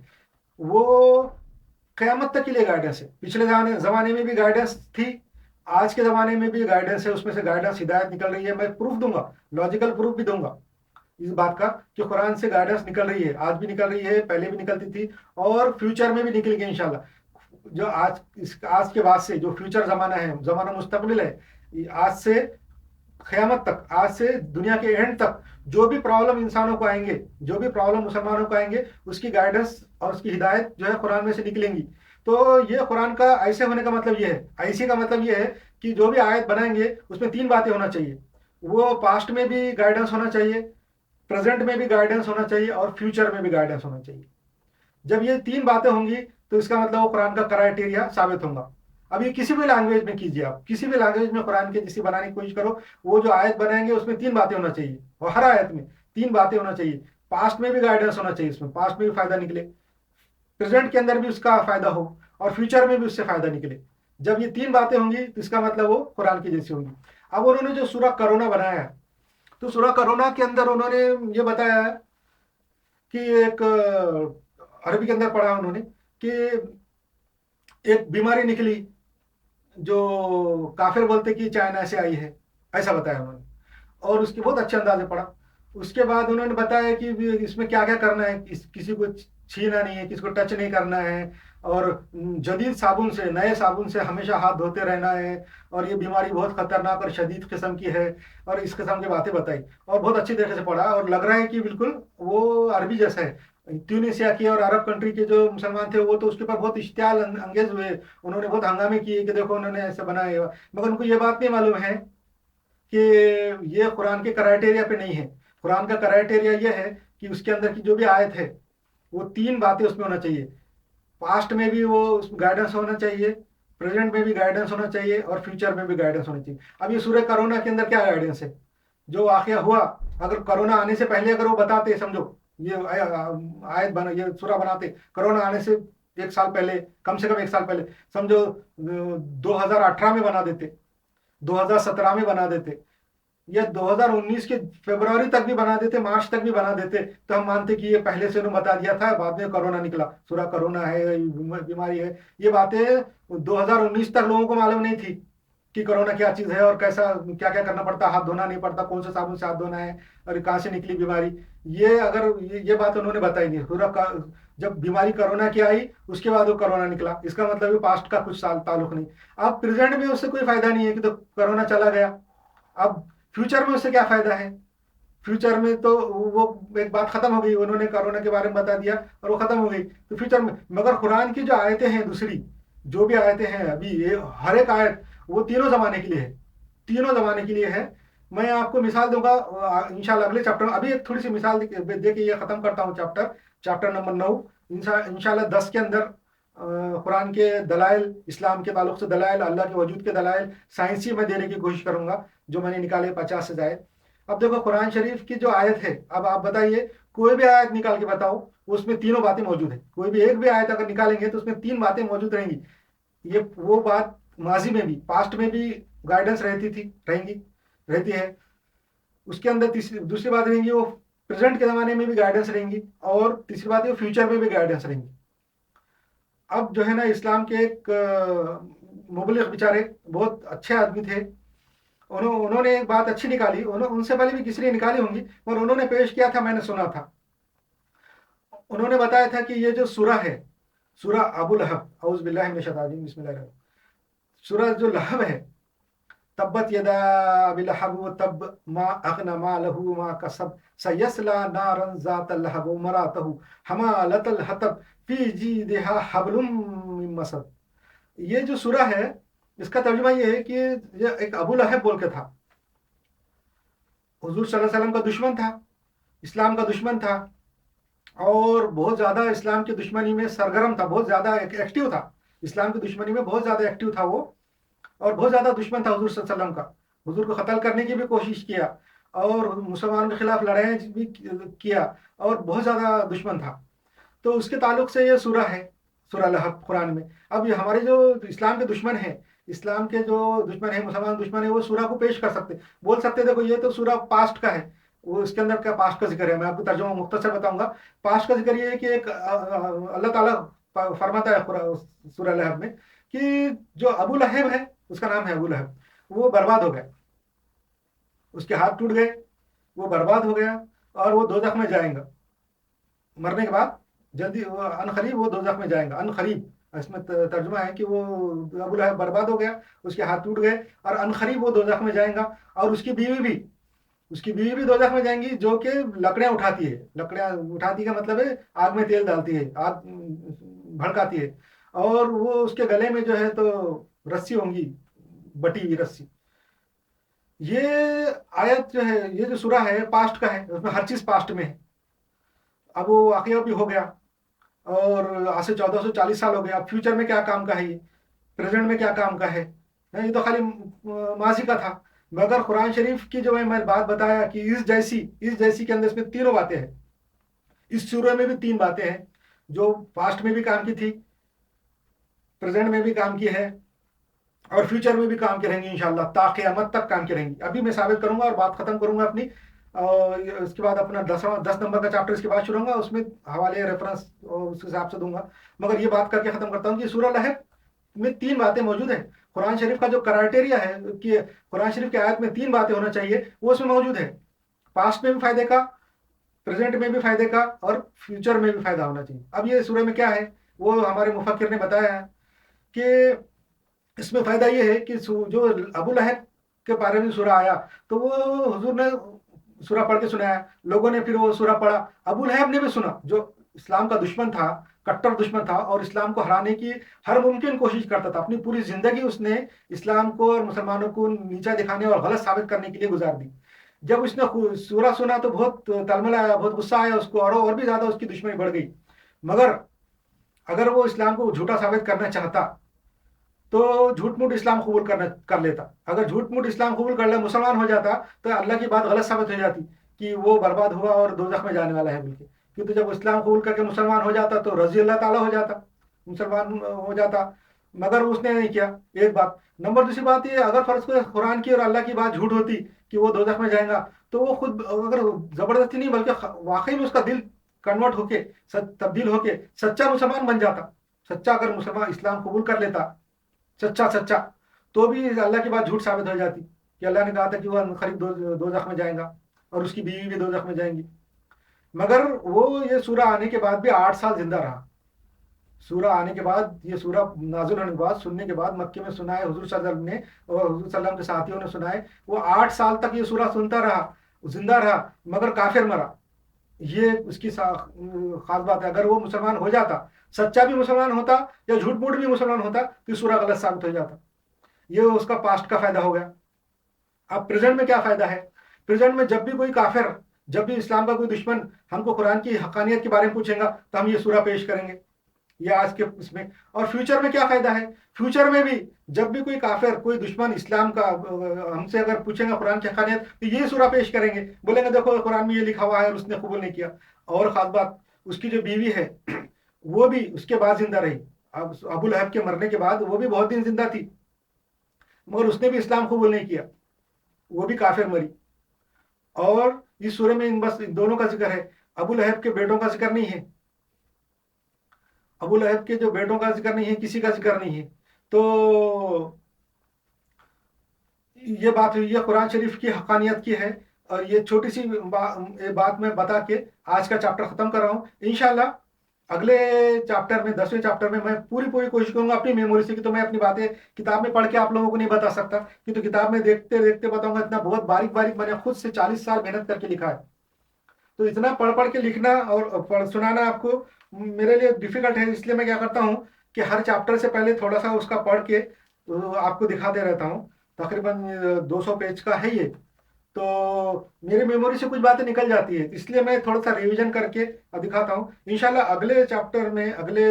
वो क़यामत तक के लिए गाइडेंस है। पिछले ज़माने में भी गाइडेंस थी, आज के ज़माने में भी गाइडेंस है। उसमें से गाइडेंस, हिदायत निकल रही है। मैं प्रूफ दूंगा, लॉजिकल प्रूफ भी दूंगा इस बात का कि कुरान से गाइडेंस निकल रही है, आज भी निकल रही है, पहले भी निकलती थी, और फ्यूचर में भी निकलेगी इंशाल्लाह। जो आज के बाद से जो फ्यूचर ज़माना है, ज़माना मुस्तकबिल है, आज से क़यामत तक, आज से दुनिया के एंड तक जो भी प्रॉब्लम इंसानों को आएंगे, जो भी प्रॉब्लम मुसलमानों को आएंगे, उसकी गाइडेंस और उसकी हिदायत जो है कुरान में से निकलेंगी। तो ये कुरान का ऐसे होने का मतलब ये है, ऐसे का मतलब ये है कि जो भी आयत बनाएंगे उसमें तीन बातें होना चाहिए। वो पास्ट में भी गाइडेंस होना चाहिए, प्रेजेंट में भी गाइडेंस होना चाहिए, और फ्यूचर में भी गाइडेंस होना चाहिए। जब ये तीन बातें होंगी तो इसका मतलब वो कुरान का क्राइटेरिया साबित होगा। अब ये किसी भी लैंग्वेज में कीजिए, आप किसी भी लैंग्वेज में कुरान के जिसकी बनाने की कोशिश करो, वो जो आयत बनाएंगे उसमें तीन बातें होना चाहिए, और हर आयत में तीन बातें होना चाहिए। पास्ट में भी गाइडेंस होना चाहिए, इसमें पास्ट में भी फायदा निकले, प्रेजेंट के अंदर भी उसका फायदा हो, और फ्यूचर में भी उससे फायदा निकले। जब ये तीन बातें होंगी तो इसका मतलब वो कुरान की जैसी होंगी। अब उन्होंने जो सूरह करोना बनाया है, تو سورہ کرونا کے اندر انہوں نے یہ بتایا ہے کہ ایک عربی کے اندر پڑھا انہوں نے کہ ایک بیماری نکلی جو کافر بولتے کہ چائنا سے آئی ہے، ایسا بتایا انہوں نے، اور اس کے بہت اچھے انداز سے پڑھا۔ اس کے بعد انہوں نے بتایا کہ اس میں کیا کیا کرنا ہے، کسی کو چھینا نہیں ہے، کسی کو ٹچ نہیں کرنا ہے، اور جدید صابن سے، نئے صابن سے ہمیشہ ہاتھ دھوتے رہنا ہے، اور یہ بیماری بہت خطرناک اور شدید قسم کی ہے، اور اس قسم کی باتیں بتائی، اور بہت اچھی طریقے سے پڑھا، اور لگ رہا ہے کہ بالکل وہ عربی جیسا ہے۔ تیونسیا کے اور عرب کنٹری کے جو مسلمان تھے وہ تو اس کے اوپر بہت اشتعال انگیز ہوئے، انہوں نے بہت ہنگامے کیے کہ دیکھو انہوں نے ایسے بنایا، مگر ان کو یہ بات نہیں معلوم ہے کہ یہ قرآن کے کرائٹیریا پہ نہیں ہے۔ قرآن کا کرائٹیریا یہ ہے کہ اس کے اندر کی جو بھی آیت ہے وہ 3 باتیں اس میں ہونا چاہیے، پاسٹ میں بھی وہ گائیڈنس ہونا چاہیے، پریزنٹ میں بھی گائیڈنس ہونا چاہیے، اور فیوچر میں بھی گائیڈنس ہونا چاہیے۔ اب یہ سورہ کرونا کے اندر کیا گائیڈنس ہے؟ جو واقعہ ہوا، اگر کرونا آنے سے پہلے اگر وہ بتاتے، سمجھو یہ آیت بنا، یہ سورہ بناتے کرونا آنے سے 1 سال پہلے، کم سے کم 1 سال پہلے، سمجھو 2018 میں بنا دیتے، 2017 میں بنا دیتے، یا 2019 کے فروری تک بھی بنا دیتے، مارچ تک بھی بنا دیتے، تو ہم مانتے کہ یہ پہلے سے انہوں نے بتا دیا تھا، بعد میں کرونا نکلا، سورہ کرونا ہے، بیماری ہے۔ یہ باتیں 2019 تک لوگوں کو معلوم نہیں تھی کہ کرونا کیا چیز ہے، اور کیسا کیا کیا کرنا پڑتا، ہاتھ دھونا نہیں پڑتا، کون سے صابن سے ہاتھ دھونا ہے، اور کہاں سے نکلی بیماری۔ یہ اگر یہ بات انہوں نے بتائی نہیں، پورا جب بیماری کرونا کی آئی اس کے بعد وہ کرونا نکلا، اس کا مطلب پاسٹ کا کچھ سال تعلق نہیں۔ اب پریزنٹ میں اس سے کوئی فائدہ نہیں ہے کہ تو کرونا چلا گیا، اب فیوچر میں اس سے کیا فائدہ ہے؟ فیوچر میں تو وہ ایک بات ختم ہو گئی، انہوں نے کرونا کے بارے میں بتا دیا اور وہ ختم ہو گئی، تو فیوچر میں مگر قرآن کی جو آیتیں ہیں، دوسری جو بھی آیتیں ہیں، ابھی یہ ہر ایک آیت وہ تینوں زمانے کے لیے ہے، تینوں زمانے کے لیے ہے۔ میں آپ کو مثال دوں گا انشاءاللہ اگلے چیپٹر میں، ابھی ایک تھوڑی سی مثال دے کے یہ ختم کرتا ہوں چیپٹر نمبر 9، انشاءاللہ 10 کے اندر قرآن کے دلائل، اسلام کے تعلق سے دلائل، اللہ کے وجود کے دلائل سائنسی میں دینے کی کوشش کروں گا، جو میں نے نکالے 50 سے زائد۔ اب دیکھو قرآن شریف کی جو آیت ہے، اب آپ بتائیے کوئی بھی آیت نکال کے بتاؤ اس میں تینوں باتیں موجود ہیں، کوئی بھی ایک بھی آیت اگر نکالیں گے تو اس میں 3 باتیں موجود رہیں گی۔ یہ وہ بات ماضی میں بھی، پاسٹ میں بھی گائیڈنس رہتی ہے، اس کے اندر دوسری بات رہیں گی وہ پریزنٹ کے زمانے میں بھی گائیڈنس رہیں گی، اور تیسری بات ہے وہ فیوچر میں بھی گائیڈنس رہیں گی۔ اب جو ہے نا اسلام کے ایک مبلغ بیچارے بہت اچھے آدمی تھے، انہوں نے ایک بات اچھی نکالی، ان سے پہلے بھی کسی نے نکالی ہوں گی، اور انہوں نے پیش کیا تھا، میں نے سنا تھا، انہوں نے بتایا تھا کہ یہ جو سورہ ہے، سورہ ابو لہب، اعوذ باللہ من الشیطان الرجیم، بسم اللہ الرحمن الرحیم، سورہ جو لہب ہے، تبت یدا ابی لہب وتب ما اغنی مالہ ما کسب سیصلی نارا ذات لہب وامرأتہ حمالۃ الحطب فی جیدہا حبل من مسد۔ یہ جو سورہ ہے اس کا ترجمہ یہ ہے کہ یہ ایک ابو لہب بول کے تھا، حضور صلی اللہ علیہ وسلم کا دشمن تھا، اسلام کا دشمن تھا، اور بہت زیادہ اسلام کی دشمنی میں سرگرم تھا، بہت زیادہ ایکٹیو تھا، اسلام کی دشمنی میں بہت زیادہ ایکٹیو تھا وہ، اور بہت زیادہ دشمن تھا حضور صلی اللہ علیہ وسلم کا، حضور کو قتل کرنے کی بھی کوشش کیا، اور مسلمانوں کے خلاف لڑائیں بھی کیا، اور بہت زیادہ دشمن تھا۔ تو اس کے تعلق سے یہ سورہ ہے، سورہ لہب قرآن میں۔ اب یہ ہمارے جو اسلام کے دشمن ہیں، اسلام کے جو دشمن ہیں، مسلمان دشمن ہیں، وہ سورہ کو پیش کر سکتے، بول سکتے دیکھو یہ تو سورہ پاسٹ کا ہے، وہ اس کے اندر کیا پاسٹ کا ذکر ہے، میں آپ کو ترجمہ مختصر بتاؤں گا۔ پاسٹ کا ذکر یہ ہے کہ ایک اللہ تعالیٰ فرماتا ہے سورہ لہب میں کہ جو ابو لہب ہے، اس کا نام ہے ابو لہب، وہ برباد ہو گیا، اس کے ہاتھ ٹوٹ گئے، وہ برباد ہو گیا، اور وہ دوزخ میں جائیں گا مرنے کے بعد، جلدی ان قریب وہ دوزخ میں جائیں گا، ان قریب، اس میں ترجمہ ہے کہ وہ ابو لہب برباد ہو گیا، اس کے ہاتھ ٹوٹ گئے، اور ان قریب وہ دوزخ میں جائیں گا، اور اس کی بیوی بھی دوزخ میں جائیں گی، جو کہ لکڑیاں اٹھاتی ہے، لکڑیاں اٹھاتی کا مطلب ہے آگ میں تیل ڈالتی ہے، آگ بھڑکاتی ہے، اور وہ اس کے گلے میں جو ہے تو رسی ہوں گی، بٹی ہوئی رسی۔ یہ آیت جو ہے، یہ جو سورہ ہے پاسٹ کا ہے، اس میں ہر چیز پاسٹ میں ہے۔ اب وہ واقعہ بھی ہو گیا، اور آج سے 1440 سال ہو گیا، اب فیوچر میں کیا کام کا ہے، یہ پریزنٹ میں کیا کام کا ہے، یہ تو خالی ماضی کا تھا۔ مگر قرآن شریف کی جو میں بات بتایا کہ اس جیسی کے اندر اس میں تینوں باتیں ہیں، اس سورہ میں بھی 3 باتیں ہیں جو پاسٹ میں بھی کام کی تھی، پریزنٹ میں بھی کام کی ہے، اور فیوچر میں بھی کام کی رہیں گی انشاءاللہ، تا قیامت تک کام کی رہیں گی۔ ابھی میں ثابت کروں گا اور بات ختم کروں گا اپنی، और उसके बाद अपना 10 नंबर का चैप्टर इसके बाद शुरू होगा, उसमें हवाले रेफरेंस उस हिसाब से दूंगा। मगर ये बात करके ख़त्म करता हूँ कि सूरह लहब में 3 बातें मौजूद हैं। कुरान शरीफ का जो क्राइटेरिया है कि कुरान शरीफ की आयत में 3 बातें होना चाहिए, वो उसमें मौजूद है। पास्ट में भी फायदे का, प्रेजेंट में भी फायदे का, और फ्यूचर में भी फायदा होना चाहिए। अब ये सूरह में क्या है वो हमारे मुफक्किर ने बताया है कि इसमें फायदा ये है कि जो अबू लहब के बारे में सूरह आया, तो वो हुजूर ने सूरह पढ़ के सुनाया, लोगों ने फिर वो सूरह पढ़ा। अबू लहब ने भी सुना, जो इस्लाम का दुश्मन था, कट्टर दुश्मन था, और इस्लाम को हराने की हर मुमकिन कोशिश करता था। अपनी पूरी जिंदगी उसने इस्लाम को और मुसलमानों को नीचा दिखाने और गलत साबित करने के लिए गुजार दी। जब उसने सूरह सुना तो बहुत तलमला आया, बहुत गुस्सा आया उसको, और भी ज्यादा उसकी दुश्मनी बढ़ गई। मगर अगर वो इस्लाम को झूठा साबित करना चाहता तो झूठ मूठ इस्लाम कबूल कर लेता। अगर झूठ मूठ इस्लाम कबूल कर ले, मुसलमान हो जाता, तो अल्लाह की बात गलत साबित हो जाती कि वो बर्बाद हुआ और दोजख में जाने वाला है बिल्कुल। क्योंकि जब इस्लाम कबूल करके मुसलमान हो जाता तो रजी अल्लाह ताला हो जाता, मुसलमान हो जाता। मगर उसने नहीं किया, एक बात। नंबर दूसरी बात ये, अगर फर्ज को कुरान की और अल्लाह की बात झूठ होती कि वो दोजख में जाएगा, तो वो खुद अगर जबरदस्ती नहीं बल्कि वाकई में उसका दिल कन्वर्ट होके, तब्दील होके सच्चा मुसलमान बन जाता। सच्चा अगर मुसलमान इस्लाम कबूल कर लेता, सच्चा सच्चा, तो भी अल्लाह की बात झूठ साबित हो जाती कि अल्लाह ने कहा था कि वह करीब दोजख में जाएगा और उसकी बीवी भी दोजख में जाएंगी। मगर वो ये सूरह आने के बाद भी 8 साल जिंदा रहा। सूरह आने के बाद, ये सूरह नाज़िल होने के बाद, सुनने के बाद, मक्के में सुनाए हुजूर सल्लल्लाहु अलैहि वसल्लम ने और हुजूर सल्लल्लाहु अलैहि वसल्लम के साथियों ने सुनाए। वो 8 साल तक ये सूरह सुनता रहा, जिंदा रहा, मगर काफिर मरा। ये उसकी खास बात है। अगर वो मुसलमान हो जाता, सच्चा भी मुसलमान होता या झूठ मूठ भी मुसलमान होता, तो सूरह गलत साबित हो जाता। ये उसका पास्ट का फायदा हो गया। अब प्रेजेंट में क्या फायदा है? प्रेजेंट में जब भी कोई काफिर, जब भी इस्लाम का कोई दुश्मन हमको कुरान की हकानियत के बारे में पूछेगा, तो हम ये सूरह पेश करेंगे, ये आज के इसमें। और फ्यूचर में क्या फायदा है? फ्यूचर में भी जब भी कोई काफिर, कोई दुश्मन इस्लाम का हमसे अगर पूछेगा कुरान की हकानियत, तो ये सूरह पेश करेंगे, बोलेंगे देखो कुरान में ये लिखा हुआ है और उसने कबूल नहीं किया। और खास बात, उसकी जो बीवी है वो भी उसके बाद जिंदा रही। अब अबू लहब के मरने के बाद वो भी बहुत दिन जिंदा थी, मगर उसने भी इस्लाम कबूल नहीं किया, वो भी काफिर मरी। और इस सूरह में बस इन दोनों का जिक्र है, अबू लहब के बेटों का जिक्र नहीं है। अबू लहब के जो बेटों का जिक्र नहीं है, किसी का जिक्र नहीं है। तो ये बात हुई, ये कुरान शरीफ की हकानियत की है। और ये छोटी सी बात मैं बता के आज का चैप्टर खत्म कर रहा हूँ। इंशाल्लाह अगले चैप्टर में, 10वें चैप्टर में, मैं पूरी पूरी कोशिश करूंगा अपनी मेमोरी से, कि तो मैं अपनी बातें किताब में पढ़ के आप लोगों को नहीं बता सकता, कि तो किताब में देखते देखते बताऊंगा। इतना बहुत बारीक बारीक मैंने खुद से 40 साल मेहनत करके लिखा है, तो इतना पढ़ पढ़ के लिखना और सुनाना आपको मेरे लिए डिफिकल्ट है। इसलिए मैं क्या करता हूँ कि हर चैप्टर से पहले थोड़ा सा उसका पढ़ के आपको दिखाते रहता हूँ। तकरीबन 200 पेज का है ये, तो मेरी मेमोरी से कुछ बातें निकल जाती है, इसलिए मैं थोड़ा सा रिवीजन करके दिखाता हूँ। इंशाल्लाह अगले चैप्टर में, अगले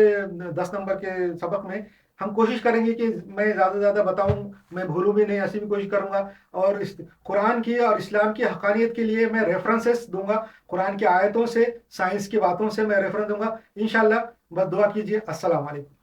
10 नंबर के सबक में हम कोशिश करेंगे कि मैं ज़्यादा से ज़्यादा बताऊँ, मैं भूलूँ भी नहीं, ऐसी भी कोशिश करूँगा। और इस कुरान की और इस्लाम की हकानियत के लिए मैं रेफरेंसेस दूंगा, कुरान की आयतों से, साइंस की बातों से मैं रेफरेंस दूंगा इंशाल्लाह। बस दुआ कीजिए। अस्सलाम वालेकुम।